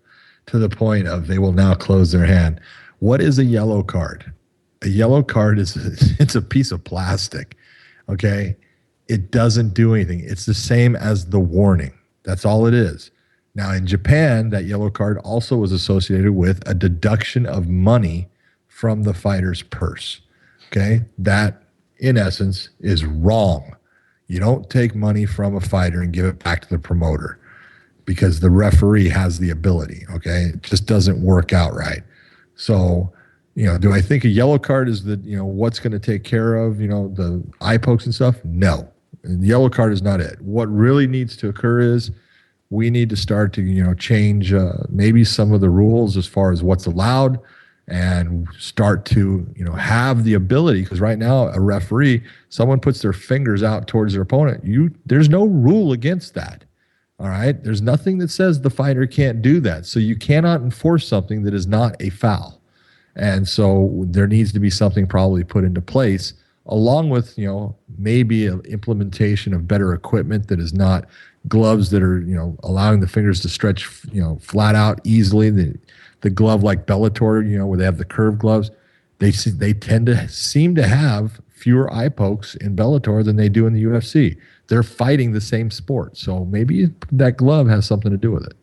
to the point of they will now close their hand. What is a yellow card? A yellow card it's a piece of plastic. Okay, it doesn't do anything. It's the same as the warning. That's all it is. Now, in Japan, that yellow card also was associated with a deduction of money from the fighter's purse. Okay, that in essence is wrong. You don't take money from a fighter and give it back to the promoter because the referee has the ability. Okay, it just doesn't work out right. So, do I think a yellow card is what's going to take care of, the eye pokes and stuff? No. And the yellow card is not it. What really needs to occur is we need to start to, change maybe some of the rules as far as what's allowed and start to, have the ability. Because right now, a referee, someone puts their fingers out towards their opponent. There's no rule against that. All right. There's nothing that says the fighter can't do that. So you cannot enforce something that is not a foul. And so there needs to be something probably put into place along with, maybe an implementation of better equipment that is not gloves that are, allowing the fingers to stretch, flat out easily. The glove like Bellator, where they have the curved gloves, they tend to seem to have fewer eye pokes in Bellator than they do in the UFC. They're fighting the same sport. So maybe that glove has something to do with it.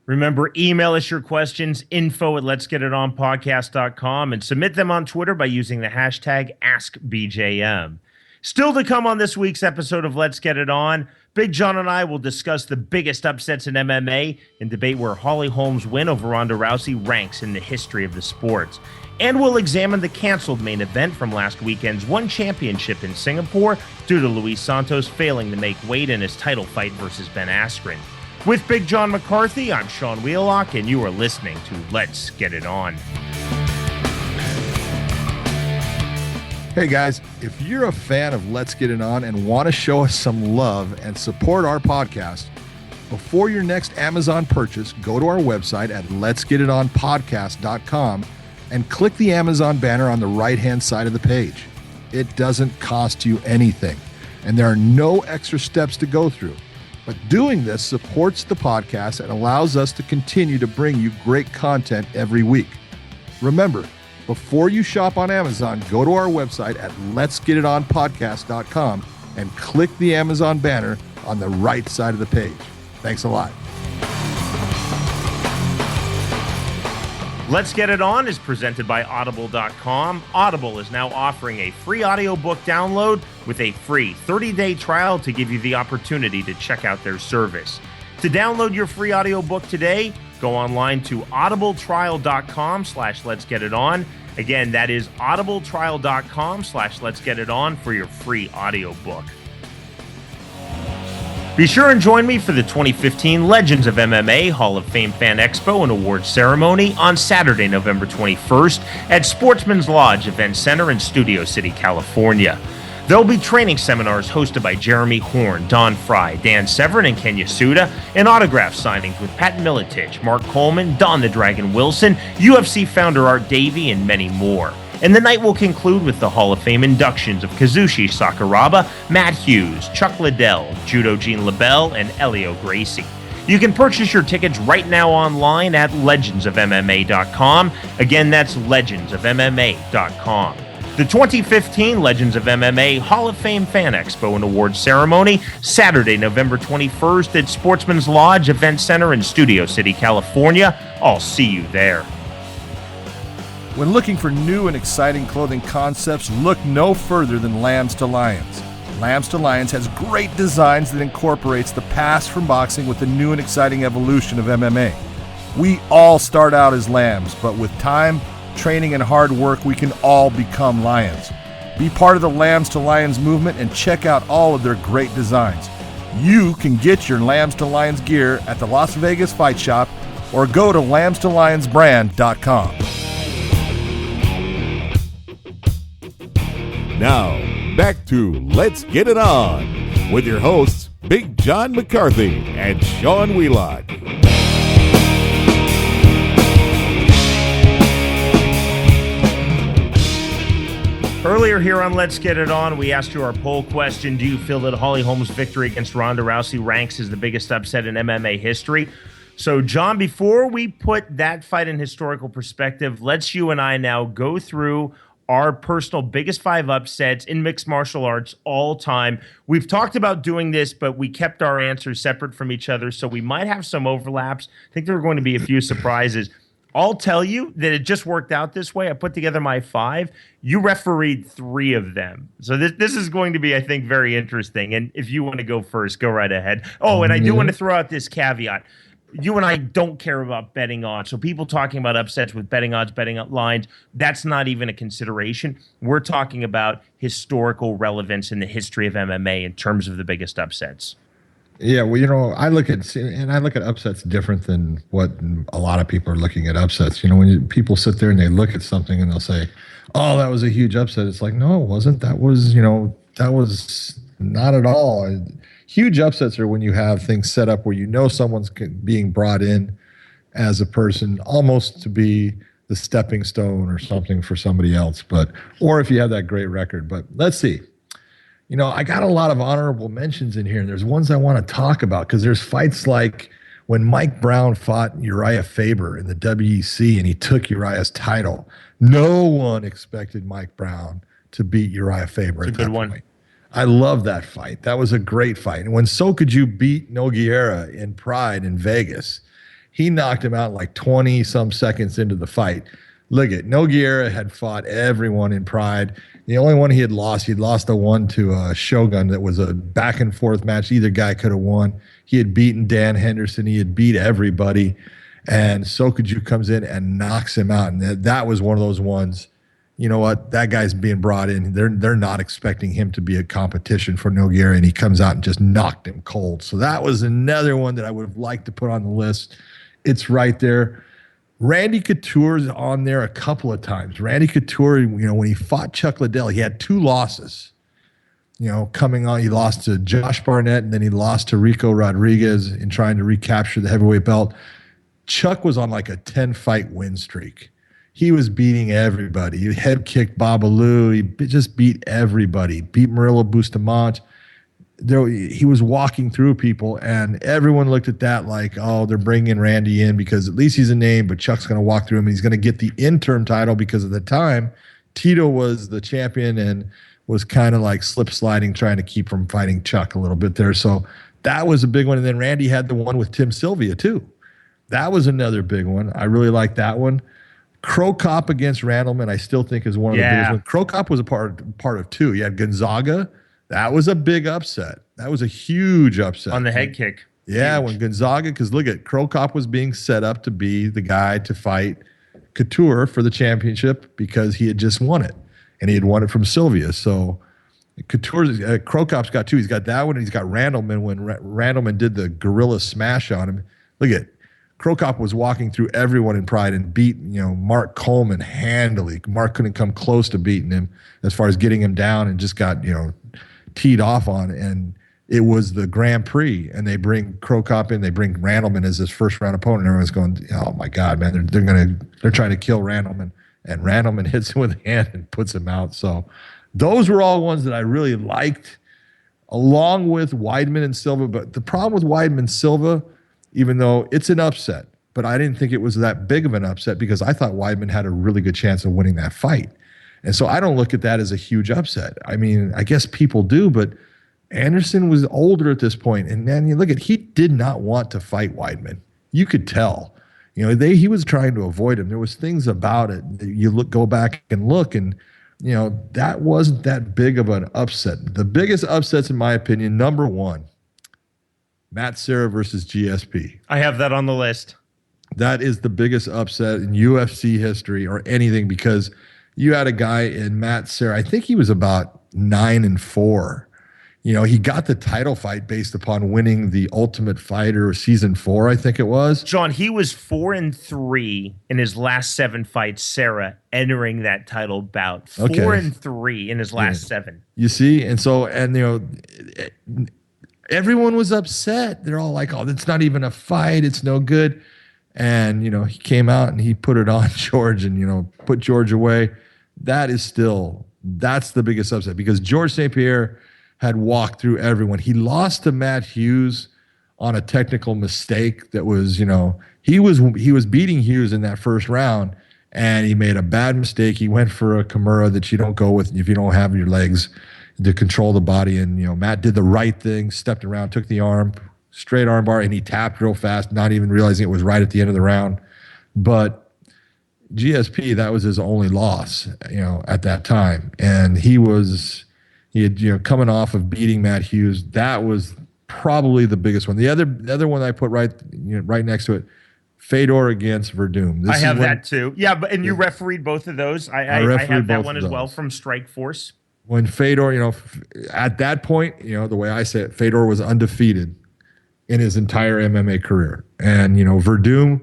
Remember, email us your questions, info@letsgetitonpodcast.com, and submit them on Twitter by using the hashtag AskBJM. Still to come on this week's episode of Let's Get It On, Big John and I will discuss the biggest upsets in MMA and debate where Holly Holm's win over Ronda Rousey ranks in the history of the sport. And we'll examine the canceled main event from last weekend's One Championship in Singapore due to Luis Santos failing to make weight in his title fight versus Ben Askren. With Big John McCarthy, I'm Sean Wheelock, and you are listening to Let's Get It On. Hey guys, if you're a fan of Let's Get It On and want to show us some love and support our podcast, before your next Amazon purchase, go to our website at letsgetitonpodcast.com and click the Amazon banner on the right-hand side of the page. It doesn't cost you anything, and there are no extra steps to go through. But doing this supports the podcast and allows us to continue to bring you great content every week. Remember, before you shop on Amazon, go to our website at letsgetitonpodcast.com and click the Amazon banner on the right side of the page. Thanks a lot. Let's Get It On is presented by Audible.com. Audible is now offering a free audiobook download with a free 30-day trial to give you the opportunity to check out their service. To download your free audiobook today, go online to audibletrial.com/letsgetiton. Again, that is audibletrial.com/letsgetiton for your free audiobook. Be sure and join me for the 2015 Legends of MMA Hall of Fame Fan Expo and Awards Ceremony on Saturday, November 21st at Sportsman's Lodge Event Center in Studio City, California. There'll be training seminars hosted by Jeremy Horn, Don Fry, Dan Severin, and Ken Yasuda, and autograph signings with Pat Miletich, Mark Coleman, Don the Dragon Wilson, UFC founder Art Davie, and many more. And the night will conclude with the Hall of Fame inductions of Kazushi Sakuraba, Matt Hughes, Chuck Liddell, Judo Gene LaBelle, and Elio Gracie. You can purchase your tickets right now online at legendsofmma.com. Again, that's legendsofmma.com. The 2015 Legends of MMA Hall of Fame Fan Expo and Awards Ceremony, Saturday, November 21st at Sportsman's Lodge Event Center in Studio City, California. I'll see you there. When looking for new and exciting clothing concepts, look no further than Lambs to Lions. Lambs to Lions has great designs that incorporates the past from boxing with the new and exciting evolution of MMA. We all start out as lambs, but with time, training, and hard work, we can all become lions. Be part of the Lambs to Lions movement and check out all of their great designs. You can get your Lambs to Lions gear at the Las Vegas Fight Shop or go to lambstolionsbrand.com. Now, back to Let's Get It On with your hosts, Big John McCarthy and Sean Wheelock. Earlier here on Let's Get It On, we asked you our poll question. Do you feel that Holly Holm's victory against Ronda Rousey ranks as the biggest upset in MMA history? So, John, before we put that fight in historical perspective, let's you and I now go through our personal biggest 5 upsets in mixed martial arts all time. We've talked about doing this, but we kept our answers separate from each other, so we might have some overlaps. I think there are going to be a few surprises. I'll tell you that it just worked out this way. I put together my 5. You refereed 3 of them. So this is going to be, I think, very interesting. And if you want to go first, go right ahead. Oh, and I do want to throw out this caveat. You and I don't care about betting odds. So people talking about upsets with betting odds, betting lines, that's not even a consideration. We're talking about historical relevance in the history of MMA in terms of the biggest upsets. Yeah, well, I look at upsets different than what a lot of people are looking at upsets. When people sit there and they look at something and they'll say, "Oh, that was a huge upset." It's like, no, it wasn't. That was not at all. Huge upsets are when you have things set up where someone's being brought in as a person almost to be the stepping stone or something for somebody else, or if you have that great record. But let's see. I got a lot of honorable mentions in here, and there's ones I want to talk about because there's fights like when Mike Brown fought Uriah Faber in the WEC and he took Uriah's title. No one expected Mike Brown to beat Uriah Faber. It's a good one. Point. I love that fight. That was a great fight. And when So Could You beat Nogueira in Pride in Vegas, he knocked him out like 20-some seconds into the fight. Look at Nogueira had fought everyone in Pride. The only one he'd lost the one to Shogun that was a back-and-forth match. Either guy could have won. He had beaten Dan Henderson. He had beat everybody. And So Could You comes in and knocks him out. And that was one of those ones, you know what, that guy's being brought in. They're not expecting him to be a competition for Nogueira, and he comes out and just knocked him cold. So that was another one that I would have liked to put on the list. It's right there. Randy Couture's on there a couple of times. Randy Couture, when he fought Chuck Liddell, he had 2 losses. Coming on, he lost to Josh Barnett, and then he lost to Rico Rodriguez in trying to recapture the heavyweight belt. Chuck was on like a 10-fight win streak. He was beating everybody. He head kicked Babalu. He just beat everybody. Beat Murillo Bustamante. He was walking through people, and everyone looked at that like, oh, they're bringing Randy in because at least he's a name, but Chuck's going to walk through him, and he's going to get the interim title because at the time, Tito was the champion and was kind of like slip-sliding, trying to keep from fighting Chuck a little bit there. So that was a big one. And then Randy had the one with Tim Sylvia, too. That was another big one. I really like that one. Crow Cop against Randleman, I still think is one of the biggest ones. Crow Cop was a part of 2. You had Gonzaga. That was a big upset. That was a huge upset. On the head kick. Yeah, huge. When Gonzaga, because look at Crow Cop was being set up to be the guy to fight Couture for the championship because he had just won it. And he had won it from Sylvia. So Crow Cop's got 2. He's got that one, and he's got Randleman when Randleman did the gorilla smash on him. Look at Crow Cop was walking through everyone in Pride and beat, Mark Coleman handily. Mark couldn't come close to beating him as far as getting him down, and just got, teed off on. And it was the Grand Prix, and they bring Crow Cop in. They bring Randleman as his first round opponent. Everyone's going, oh my God, man, they're trying to kill Randleman, and Randleman hits him with a hand and puts him out. So those were all ones that I really liked, along with Weidman and Silva. But the problem with Weidman Silva, even though it's an upset, but I didn't think it was that big of an upset because I thought Weidman had a really good chance of winning that fight. And so I don't look at that as a huge upset. I mean, I guess people do, but Anderson was older at this point. And then you look at, he did not want to fight Weidman. You could tell. He was trying to avoid him. There was things about it. Go back and look, and that wasn't that big of an upset. The biggest upsets, in my opinion, number 1, Matt Serra versus GSP. I have that on the list. That is the biggest upset in UFC history or anything, because you had a guy in Matt Serra. I think he was about 9-4. He got the title fight based upon winning the Ultimate Fighter season 4, I think it was. John, he was 4-3 in his last 7 fights, Serra, entering that title bout. 4-3 in his last 7. You see? And so, everyone was upset. They're all like, oh, it's not even a fight. It's no good. And, he came out and he put it on George and, put George away. That's the biggest upset, because George St. Pierre had walked through everyone. He lost to Matt Hughes on a technical mistake that was, he was beating Hughes in that first round, and he made a bad mistake. He went for a Kimura that you don't go with if you don't have your legs to control the body. And, Matt did the right thing, stepped around, took the arm, straight arm bar, and he tapped real fast, not even realizing it was right at the end of the round. But GSP, that was his only loss, at that time. And he had coming off of beating Matt Hughes. That was probably the biggest one. The other one I put right next to it, Fedor against Verdum. I have that too. Yeah, and you refereed both of those. I have that one as well from Strikeforce. When Fedor, at that point, the way I say it, Fedor was undefeated in his entire MMA career. And, Verdum,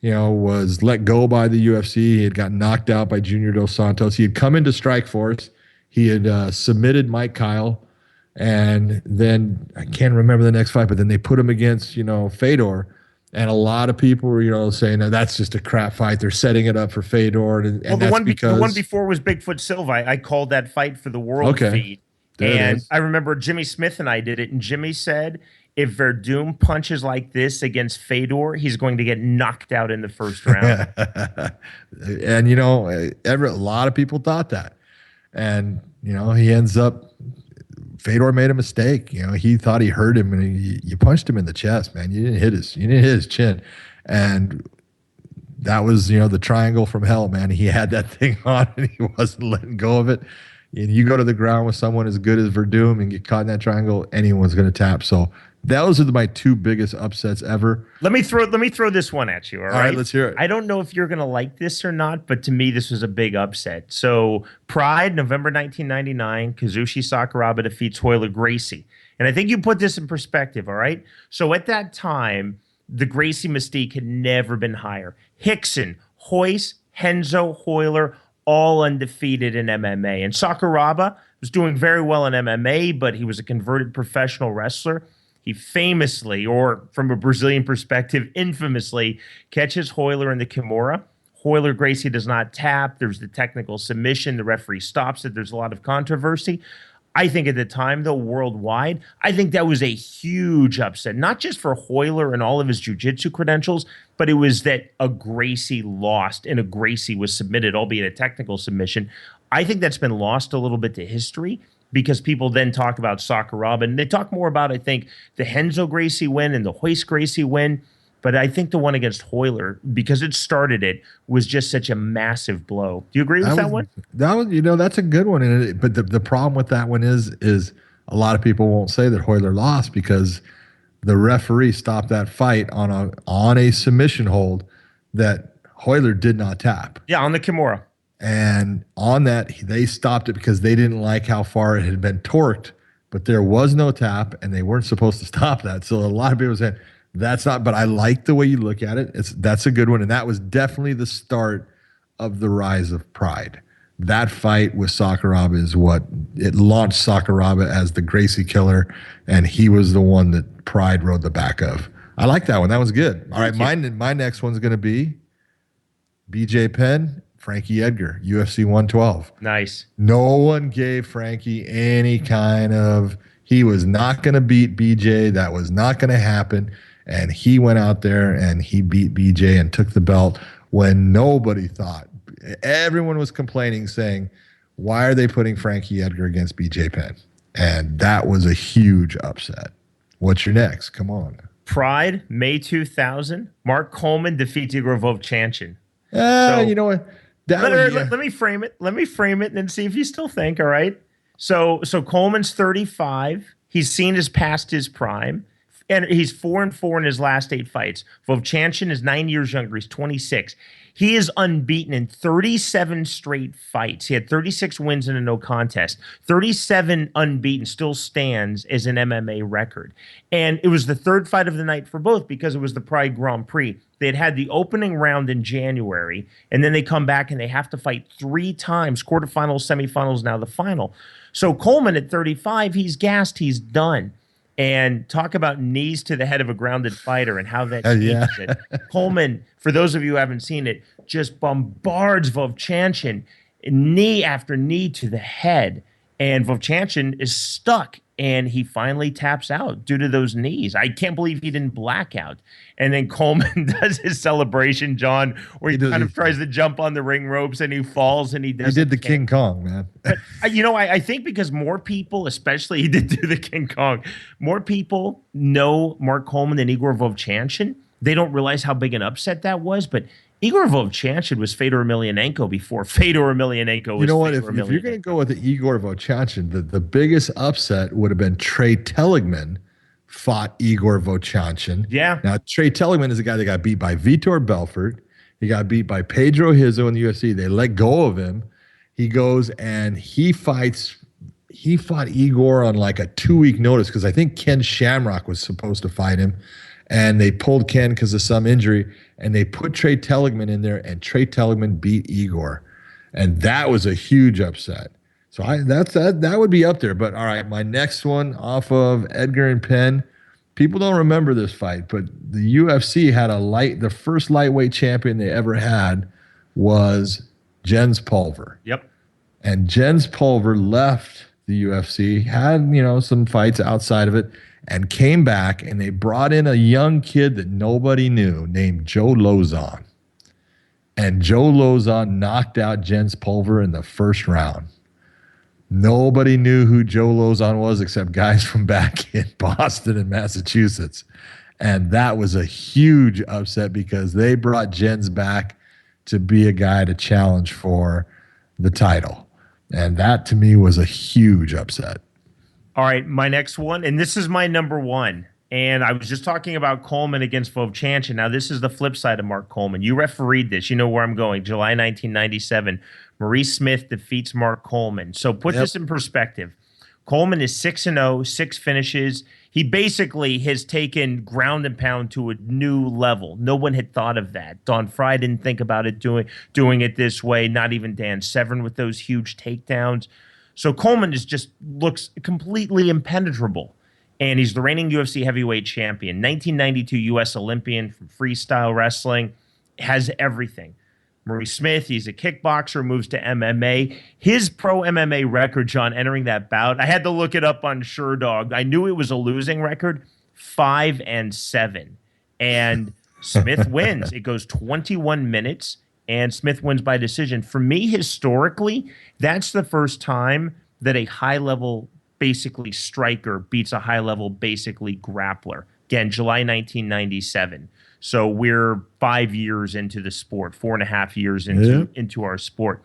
was let go by the UFC. He had gotten knocked out by Junior Dos Santos. He had come into Strikeforce. He had submitted Mike Kyle, and then I can't remember the next fight, but then they put him against, Fedor. And a lot of people were, saying, no, that's just a crap fight. They're setting it up for Fedor. And the one before was Bigfoot Silva. I called that fight for the world feed. And I remember Jimmy Smith and I did it, and Jimmy said, if Verdum punches like this against Fedor, he's going to get knocked out in the first round. And, a lot of people thought that. And, he ends up, Fedor made a mistake. He thought he hurt him, and you punched him in the chest, man. You didn't hit his chin. And that was, the triangle from hell, man. He had that thing on, and he wasn't letting go of it. And you go to the ground with someone as good as Verdum and get caught in that triangle, anyone's going to tap. So those are my 2 biggest upsets ever. Let me throw this one at you. All right, let's hear it. I don't know if you're going to like this or not, but to me, this was a big upset. So Pride, November 1999, Kazushi Sakuraba defeats Royler Gracie. And I think you put this in perspective, all right? So at that time, the Gracie mystique had never been higher. Hickson, Hoist, Henzo, Royler, all undefeated in MMA. And Sakuraba was doing very well in MMA, but he was a converted professional wrestler. He famously, or from a Brazilian perspective, infamously catches Royler in the Kimura. Royler Gracie does not tap. There's the technical submission. The referee stops it. There's a lot of controversy. I think at the time, though, worldwide, I think that was a huge upset, not just for Royler and all of his jiu-jitsu credentials, but it was that a Gracie lost and a Gracie was submitted, albeit a technical submission. I think that's been lost a little bit to history, because people then talk about Sakuraba, and they talk more about, I think, the Henzo Gracie win and the Hoist Gracie win. But I think the one against Royler, because it started it, was just such a massive blow. Do you agree with that one? That was, that's a good one. But the problem with that one is a lot of people won't say that Royler lost, because the referee stopped that fight on a submission hold that Royler did not tap. Yeah, on the Kimura. And on that, they stopped it because they didn't like how far it had been torqued, but there was no tap, and they weren't supposed to stop that. So a lot of people said, that's not, but I like the way you look at it. That's a good one. And that was definitely the start of the rise of Pride. That fight with Sakuraba is what it launched Sakuraba as the Gracie killer, and he was the one that Pride rode the back of. I like that one. That was good. All right, my next one's going to be BJ Penn, Frankie Edgar, UFC 112. Nice. No one gave Frankie any kind of, he was not going to beat BJ. That was not going to happen. And he went out there and he beat BJ and took the belt when nobody thought. Everyone was complaining, saying, why are they putting Frankie Edgar against BJ Penn? And that was a huge upset. What's your next? Come on. Pride, May 2000. Mark Coleman defeats Igor Vovchanchin. You know what? Let me frame it. Let me frame it and then see if you still think, all right? So Coleman's 35. He's seen as past his prime. and he's 4-4 in his last 8 fights. Vovchanchyn is 9 years younger. He's 26. He is unbeaten in 37 straight fights. He had 36 wins and a no contest. 37 unbeaten still stands as an MMA record. And it was the third fight of the night for both because it was the Pride Grand Prix. They had the opening round in January, and then they come back and they have to fight 3 times, quarterfinals, semifinals, now the final. So Coleman at 35, he's gassed, he's done. And talk about knees to the head of a grounded fighter and how that changes it. Coleman, for those of you who haven't seen it, just bombards Vovchanchyn knee after knee to the head. And Vovchanchyn is stuck, and he finally taps out due to those knees. I can't believe he didn't black out. And then Coleman does his celebration, John, where he kind of tries to jump on the ring ropes, and he falls, and he does. He did the King Kong, man. But, I think because more people, especially he did do the King Kong, more people know Mark Coleman than Igor Vovchanchyn. They don't realize how big an upset that was, but Igor Vovchanchyn was Fedor Emelianenko before Fedor Emelianenko was. You know what? If you're going to go with the Igor Vovchanchyn, the biggest upset would have been Trey Telligman fought Igor Vovchanchyn. Yeah. Now, Trey Telligman is a guy that got beat by Vitor Belfort. He got beat by Pedro Hizzo in the UFC. They let go of him. He goes and he fought Igor on like a 2-week notice because I think Ken Shamrock was supposed to fight him. And they pulled Ken because of some injury, and they put Trey Telligman in there, and Trey Telligman beat Igor, and that was a huge upset. So that would be up there. But all right, my next one off of Edgar and Penn. People don't remember this fight, but the UFC had the first lightweight champion they ever had was Jens Pulver. Yep. And Jens Pulver left the UFC, had some fights outside of it, and came back, and they brought in a young kid that nobody knew named Joe Lozon. And Joe Lozon knocked out Jens Pulver in the first round. Nobody knew who Joe Lozon was except guys from back in Boston and Massachusetts. And that was a huge upset because they brought Jens back to be a guy to challenge for the title. And that, to me, was a huge upset. All right, my next one, and this is my number one. And I was just talking about Coleman against Vovchanchyn. Now, this is the flip side of Mark Coleman. You refereed this. You know where I'm going. July 1997, Maurice Smith defeats Mark Coleman. So put this in perspective. Coleman is 6-0, 6 finishes. He basically has taken ground and pound to a new level. No one had thought of that. Don Fry didn't think about it doing it this way, not even Dan Severn with those huge takedowns. So Coleman looks completely impenetrable, and he's the reigning UFC heavyweight champion, 1992 U.S. Olympian from freestyle wrestling, has everything. Maurice Smith, he's a kickboxer, moves to MMA. His pro MMA record, John, entering that bout, I had to look it up on SureDog. I knew it was a losing record, 5-7. And Smith wins. It goes 21 minutes. And Smith wins by decision. For me, historically, that's the first time that a high-level, basically, striker beats a high-level, basically, grappler. Again, July 1997. So we're 5 years into the sport, 4.5 years into our sport.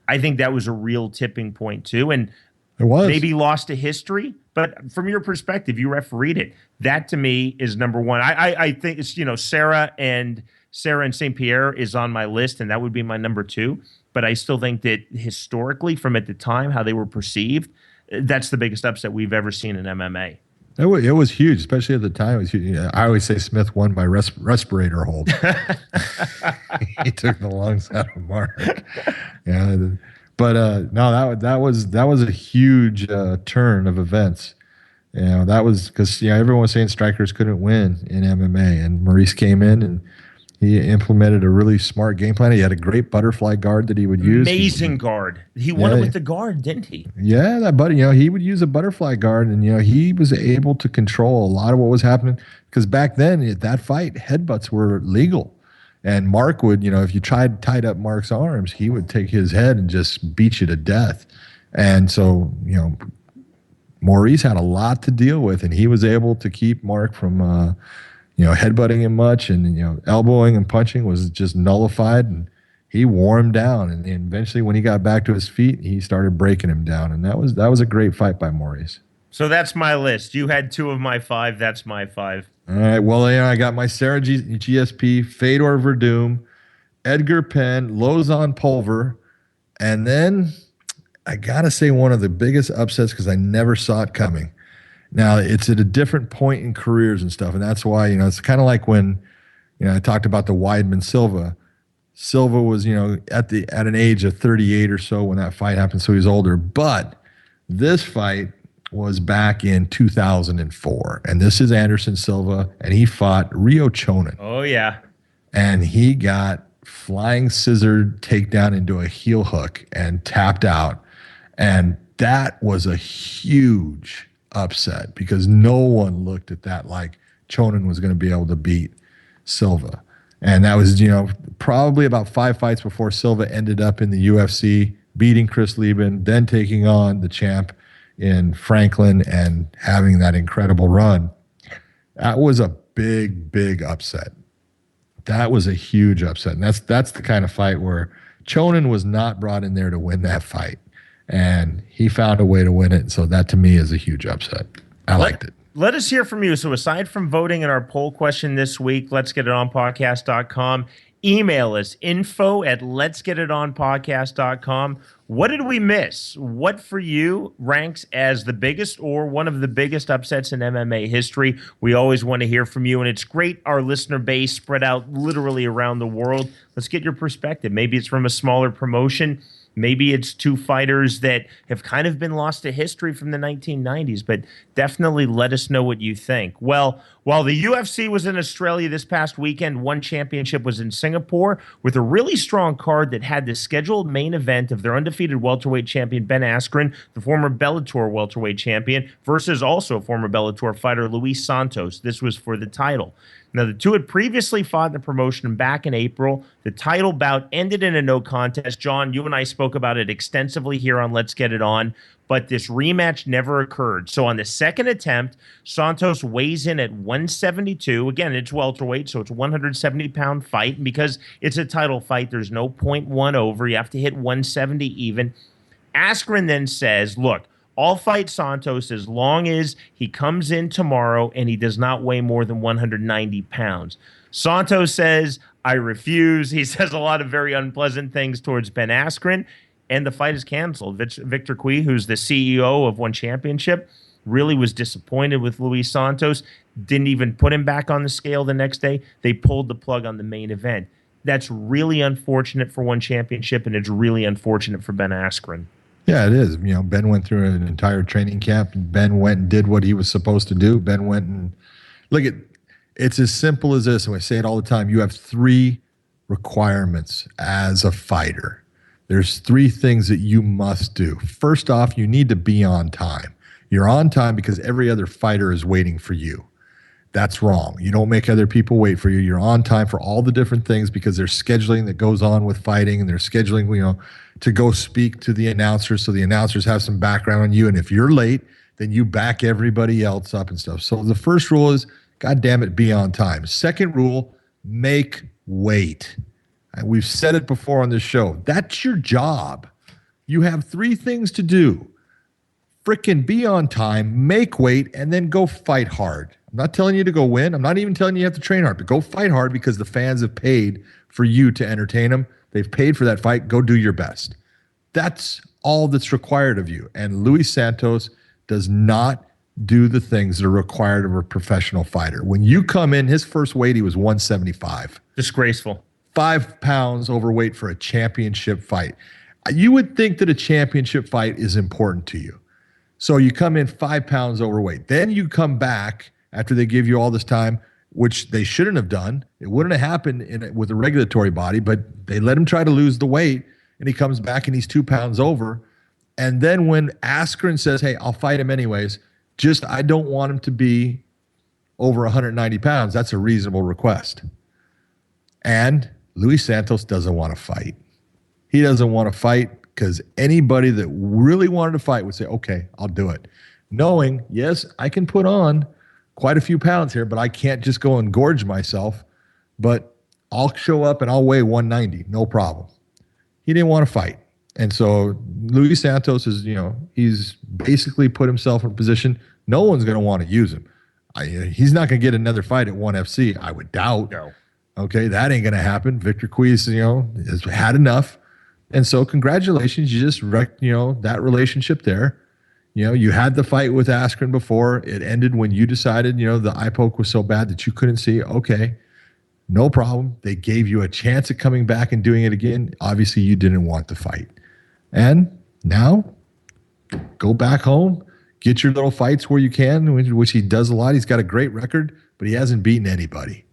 I think that was a real tipping point, too. And it was maybe lost to history. But from your perspective, you refereed it. That, to me, is number one. I think it's, Sarah and St. Pierre is on my list, and that would be my number 2. But I still think that historically, from at the time, how they were perceived, that's the biggest upset we've ever seen in MMA. It was huge, especially at the time. It was huge. I always say Smith won by respirator hold. He took the lungs out of Mark. But no, that was a huge turn of events. That was because everyone was saying strikers couldn't win in MMA, and Maurice came in and he implemented a really smart game plan. He had a great butterfly guard that he would use. Amazing guard. He won it with the guard, didn't he? Yeah, he would use a butterfly guard, and he was able to control a lot of what was happening. Because back then, at that fight, headbutts were legal, and Mark would, if you tied up Mark's arms, he would take his head and just beat you to death. And so, Maurice had a lot to deal with, and he was able to keep Mark from headbutting him much, and elbowing and punching was just nullified, and he wore him down. And eventually, when he got back to his feet, he started breaking him down, and that was a great fight by Maurice. So that's my list. You had 2 of my 5. That's my 5. All right. Well, I got my Sarah GSP, Fedor Verdum, Edgar Penn, Lozon Pulver, and then I got to say one of the biggest upsets because I never saw it coming. Now, it's at a different point in careers and stuff, and that's why, it's kind of like when, I talked about the Weidman Silva. Silva was, at an age of 38 or so when that fight happened, so he was older. But this fight was back in 2004, and this is Anderson Silva, and he fought Rio Chonin. Oh, yeah. And he got flying scissor takedown into a heel hook and tapped out. And that was a huge upset because no one looked at that like Chonin was going to be able to beat Silva. And that was, probably about 5 fights before Silva ended up in the UFC, beating Chris Lieben, then taking on the champ in Franklin and having that incredible run. That was a big, big upset. That was a huge upset. And that's the kind of fight where Chonin was not brought in there to win that fight. And he found a way to win it. So that to me is a huge upset. I liked it. Let us hear from you. So aside from voting in our poll question this week, let's get it on podcast.com. Email us info@letsgetitonpodcast.com. What did we miss? What for you ranks as the biggest or one of the biggest upsets in MMA history? We always want to hear from you, and it's great our listener base spread out literally around the world. Let's get your perspective. Maybe it's from a smaller promotion. Maybe it's 2 fighters that have kind of been lost to history from the 1990s, but definitely let us know what you think. Well, while the UFC was in Australia this past weekend, One Championship was in Singapore with a really strong card that had the scheduled main event of their undefeated welterweight champion Ben Askren, the former Bellator welterweight champion, versus also former Bellator fighter Luis Santos. This was for the title. Now, the 2 had previously fought in the promotion back in April. The title bout ended in a no contest. John, you and I spoke about it extensively here on Let's Get It On, but this rematch never occurred. So on the second attempt, Santos weighs in at 172. Again, it's welterweight, so it's a 170-pound fight. And because it's a title fight, there's no .1 over. You have to hit 170 even. Askren then says, look, I'll fight Santos as long as he comes in tomorrow and he does not weigh more than 190 pounds. Santos says, I refuse. He says a lot of very unpleasant things towards Ben Askren, and the fight is canceled. Victor Cui, who's the CEO of One Championship, really was disappointed with Luis Santos, didn't even put him back on the scale the next day. They pulled the plug on the main event. That's really unfortunate for One Championship, and it's really unfortunate for Ben Askren. Yeah, it is. Ben went through an entire training camp. Ben went and did what he was supposed to do. Ben went and it's as simple as this. And I say it all the time. You have 3 requirements as a fighter. There's 3 things that you must do. First off, you need to be on time. You're on time because every other fighter is waiting for you. That's wrong. You don't make other people wait for you. You're on time for all the different things because there's scheduling that goes on with fighting, and there's scheduling, to go speak to the announcers so the announcers have some background on you. And if you're late, then you back everybody else up and stuff. So the first rule is, God damn it, be on time. Second rule, make weight. And we've said it before on this show. That's your job. You have 3 things to do. Frickin' be on time, make weight, and then go fight hard. I'm not telling you to go win. I'm not even telling you have to train hard, but go fight hard because the fans have paid for you to entertain them. They've paid for that fight. Go do your best. That's all that's required of you. And Luis Santos does not do the things that are required of a professional fighter. When you come in, his first weight, he was 175. Disgraceful. 5 pounds overweight for a championship fight. You would think that a championship fight is important to you. So you come in 5 pounds overweight. Then you come back after they give you all this time, which they shouldn't have done. It wouldn't have happened with a regulatory body, but they let him try to lose the weight, and he comes back and he's 2 pounds over. And then when Askren says, hey, I'll fight him anyways, I don't want him to be over 190 pounds. That's a reasonable request. And Luis Santos doesn't want to fight. He doesn't want to fight because anybody that really wanted to fight would say, okay, I'll do it. Knowing, yes, I can put on quite a few pounds here, but I can't just go and gorge myself. But I'll show up and I'll weigh 190, no problem. He didn't want to fight. And so Luis Santos is, he's basically put himself in a position no one's going to want to use him. He's not going to get another fight at ONE FC, I would doubt. No. Okay, that ain't going to happen. Victor Cuis, has had enough. And so congratulations, you just wrecked, that relationship there. You had the fight with Askren before. It ended when you decided, the eye poke was so bad that you couldn't see. Okay, no problem. They gave you a chance at coming back and doing it again. Obviously, you didn't want the fight. And now, go back home, get your little fights where you can, which he does a lot. He's got a great record, but he hasn't beaten anybody.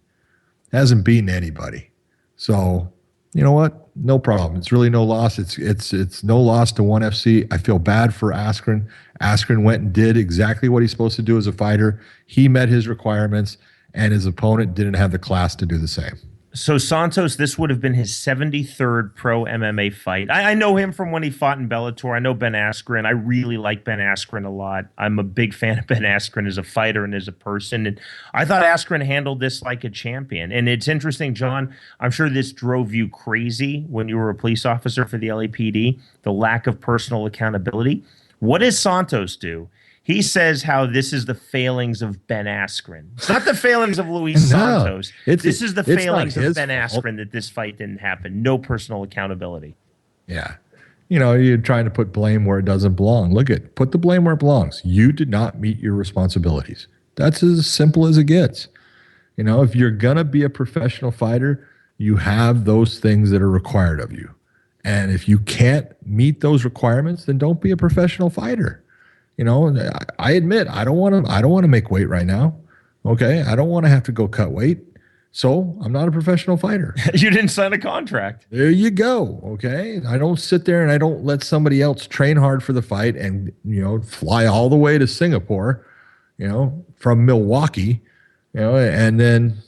So, you know what? No problem. It's really no loss. It's no loss to ONE FC. I feel bad for Askren. Askren went and did exactly what he's supposed to do as a fighter. He met his requirements, and his opponent didn't have the class to do the same. So Santos, this would have been his 73rd pro MMA fight. I know him from when he fought in Bellator. I know Ben Askren. I really like Ben Askren a lot. I'm a big fan of Ben Askren as a fighter and as a person. And I thought Askren handled this like a champion. And it's interesting, John, I'm sure this drove you crazy when you were a police officer for the LAPD, the lack of personal accountability. What does Santos do? He says how this is the failings of Ben Askren. It's not the failings of Luis Santos. This is the failings of Ben Askren that this fight didn't happen. No personal accountability. Yeah. You're trying to put blame where it doesn't belong. Put the blame where it belongs. You did not meet your responsibilities. That's as simple as it gets. If you're going to be a professional fighter, you have those things that are required of you. And if you can't meet those requirements, then don't be a professional fighter. I admit I don't want to make weight right now. Okay, I don't want to have to go cut weight. So I'm not a professional fighter. You didn't sign a contract. There you go. Okay, I don't sit there and I don't let somebody else train hard for the fight and fly all the way to Singapore, from Milwaukee, and then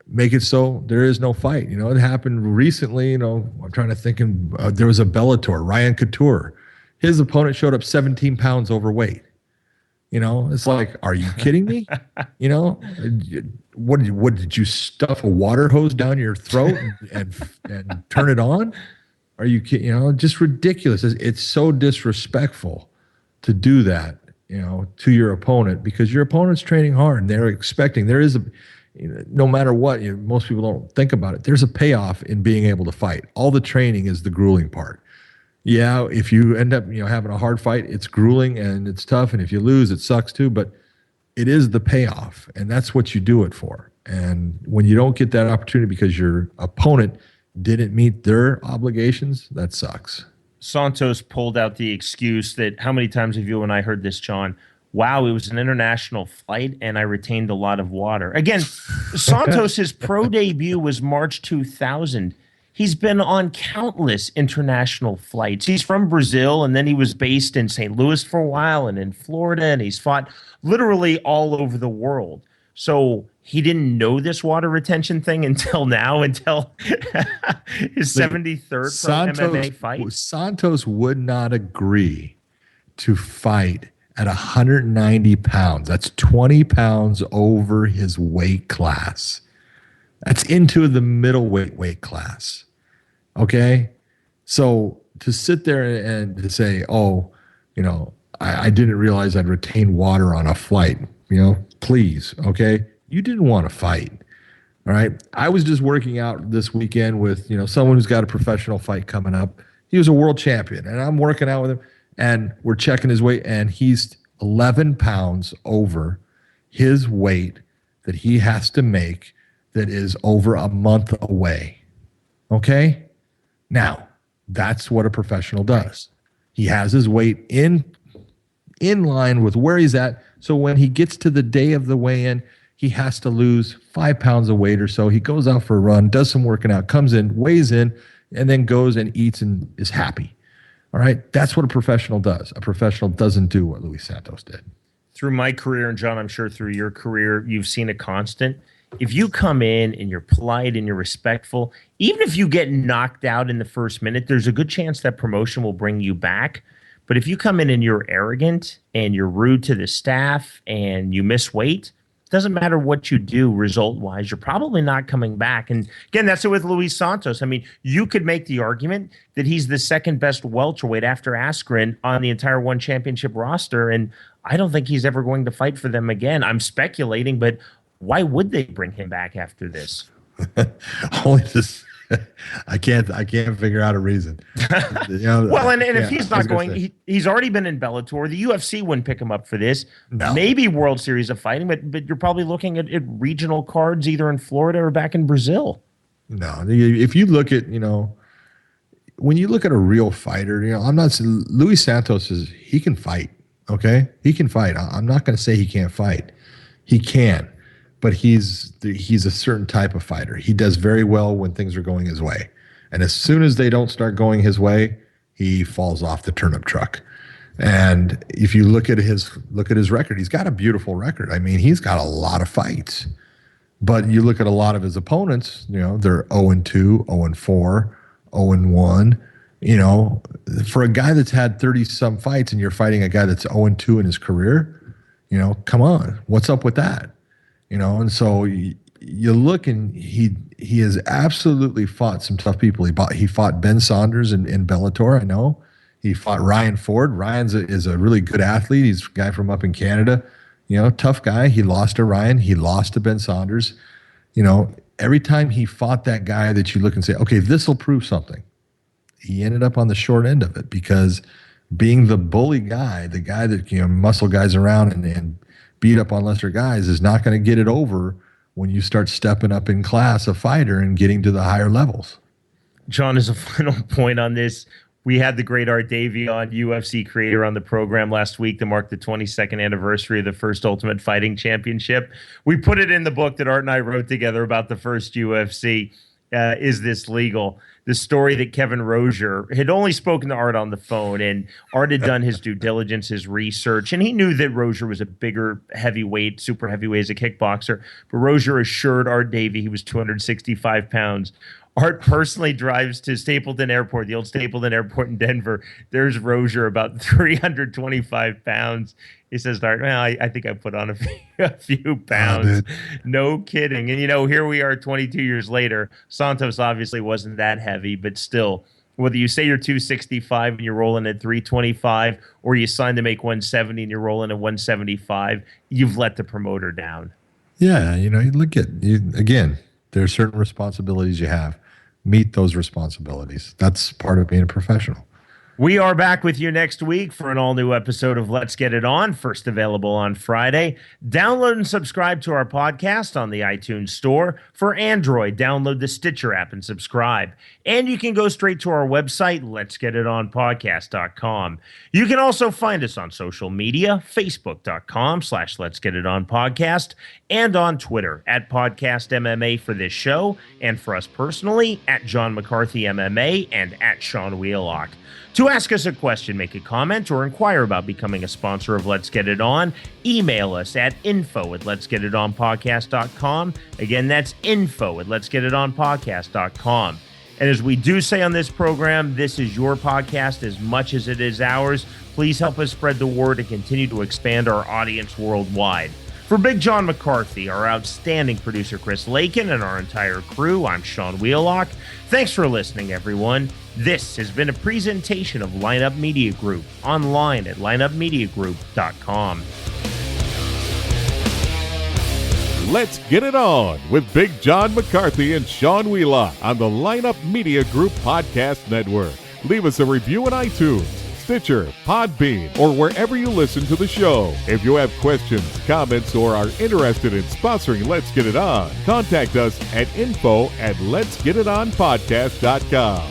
make it so there is no fight. It happened recently. I'm trying to think. There was a Bellator, Ryan Couture. His opponent showed up 17 pounds overweight. It's like, are you kidding me? What did you stuff a water hose down your throat and turn it on? Are you kidding? Just ridiculous. It's so disrespectful to do that, to your opponent, because your opponent's training hard and they're expecting. There is no matter what, most people don't think about it. There's a payoff in being able to fight. All the training is the grueling part. Yeah, if you end up, having a hard fight, it's grueling and it's tough. And if you lose, it sucks too. But it is the payoff, and that's what you do it for. And when you don't get that opportunity because your opponent didn't meet their obligations, that sucks. Santos pulled out the excuse that, how many times have you and I heard this, John? Wow, it was an international flight, and I retained a lot of water. Again, Santos, his pro debut was March 2000. He's been on countless international flights. He's from Brazil, and then he was based in St. Louis for a while and in Florida, and he's fought literally all over the world. So he didn't know this water retention thing until now, until his 73rd pro MMA fight. Santos would not agree to fight at 190 pounds. That's 20 pounds over his weight class. That's into the middleweight weight class. Okay? So to sit there and to say, I didn't realize I'd retain water on a flight, please, okay? You didn't want to fight. All right? I was just working out this weekend with, someone who's got a professional fight coming up. He was a world champion, and I'm working out with him, and we're checking his weight, and he's 11 pounds over his weight that he has to make that is over a month away. Okay? Now, that's what a professional does. He has his weight in line with where he's at. So when he gets to the day of the weigh-in, he has to lose 5 pounds of weight or so. He goes out for a run, does some working out, comes in, weighs in, and then goes and eats and is happy. All right? That's what a professional does. A professional doesn't do what Luis Santos did. Through my career, and John, I'm sure through your career, you've seen a constant. If you come in and you're polite and you're respectful, even if you get knocked out in the first minute, there's a good chance that promotion will bring you back. But if you come in and you're arrogant and you're rude to the staff and you miss weight, doesn't matter what you do result-wise, you're probably not coming back. And again, that's it with Luis Santos. I mean, you could make the argument that he's the second best welterweight after Askren on the entire one championship roster, and I don't think he's ever going to fight for them again. I'm speculating, but why would they bring him back after this? Only this. I can't figure out a reason. Well, and if he's not going, he's already been in Bellator. The UFC wouldn't pick him up for this. No. Maybe World Series of Fighting, but you're probably looking at regional cards either in Florida or back in Brazil. No, if you look at, when you look at a real fighter, I'm not saying Luis Santos he can fight. Okay, he can fight. I'm not going to say he can't fight. He can. But he's a certain type of fighter. He does very well when things are going his way. And as soon as they don't start going his way, he falls off the turnip truck. And if you look at his record, he's got a beautiful record. I mean, he's got a lot of fights. But you look at a lot of his opponents, they're 0-2, 0-4, 0-1. For a guy that's had 30-some fights and you're fighting a guy that's 0-2 in his career, come on. What's up with that? And so you look and he has absolutely fought some tough people. He fought Ben Saunders in Bellator, I know. He fought Ryan Ford. Ryan is a really good athlete. He's a guy from up in Canada. Tough guy. He lost to Ryan. He lost to Ben Saunders. Every time he fought that guy that you look and say, okay, this will prove something. He ended up on the short end of it because being the bully guy, the guy that, muscle guys around and beat up on lesser guys is not going to get it over when you start stepping up in class a fighter and getting to the higher levels. John, as a final point on this, we had the great Art Davie on, UFC creator, on the program last week to mark the 22nd anniversary of the first Ultimate Fighting Championship. We put it in the book that Art and I wrote together about the first UFC. Is this legal? The story that Kevin Rozier had only spoken to Art on the phone, and Art had done his due diligence, his research, and he knew that Rozier was a bigger heavyweight, super heavyweight as a kickboxer. But Rozier assured Art Davie he was 265 pounds. Art personally drives to Stapleton Airport, the old Stapleton Airport in Denver. There's Rozier, about 325 pounds. He says, Art, well, I think I put on a few pounds. No kidding. And, here we are 22 years later. Santos obviously wasn't that heavy, but still, whether you say you're 265 and you're rolling at 325, or you sign to make 170 and you're rolling at 175, you've let the promoter down. Yeah, you look at, again, there are certain responsibilities you have. Meet those responsibilities. That's part of being a professional. We are back with you next week for an all-new episode of Let's Get It On, first available on Friday. Download and subscribe to our podcast on the iTunes Store. For Android, download the Stitcher app and subscribe. And you can go straight to our website, letsgetitonpodcast.com. You can also find us on social media, facebook.com/letsgetitonpodcast, and on Twitter @PodcastMMA for this show, and for us personally, @JohnMcCarthyMMA and @Sean Wheelock. To ask us a question, make a comment, or inquire about becoming a sponsor of Let's Get It On, email us at info@letsgetitonpodcast.com. Again, that's info@letsgetitonpodcast.com. And as we do say on this program, this is your podcast as much as it is ours. Please help us spread the word and continue to expand our audience worldwide. For Big John McCarthy, our outstanding producer Chris Lakin, and our entire crew, I'm Sean Wheelock. Thanks for listening, everyone. This has been a presentation of Lineup Media Group, online at lineupmediagroup.com. Let's Get It On with Big John McCarthy and Sean Wheelock on the Lineup Media Group Podcast Network. Leave us a review on iTunes, Stitcher, Podbean, or wherever you listen to the show. If you have questions, comments, or are interested in sponsoring Let's Get It On, contact us at info@letsgetitonpodcast.com.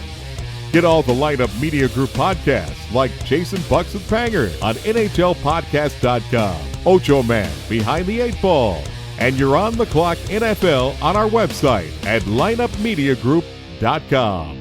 Get all the Lineup Media Group podcasts like Jason Bucks with Panger on NHLpodcast.com, Ocho Man, Behind the Eight Ball, and You're on the Clock NFL on our website at lineupmediagroup.com.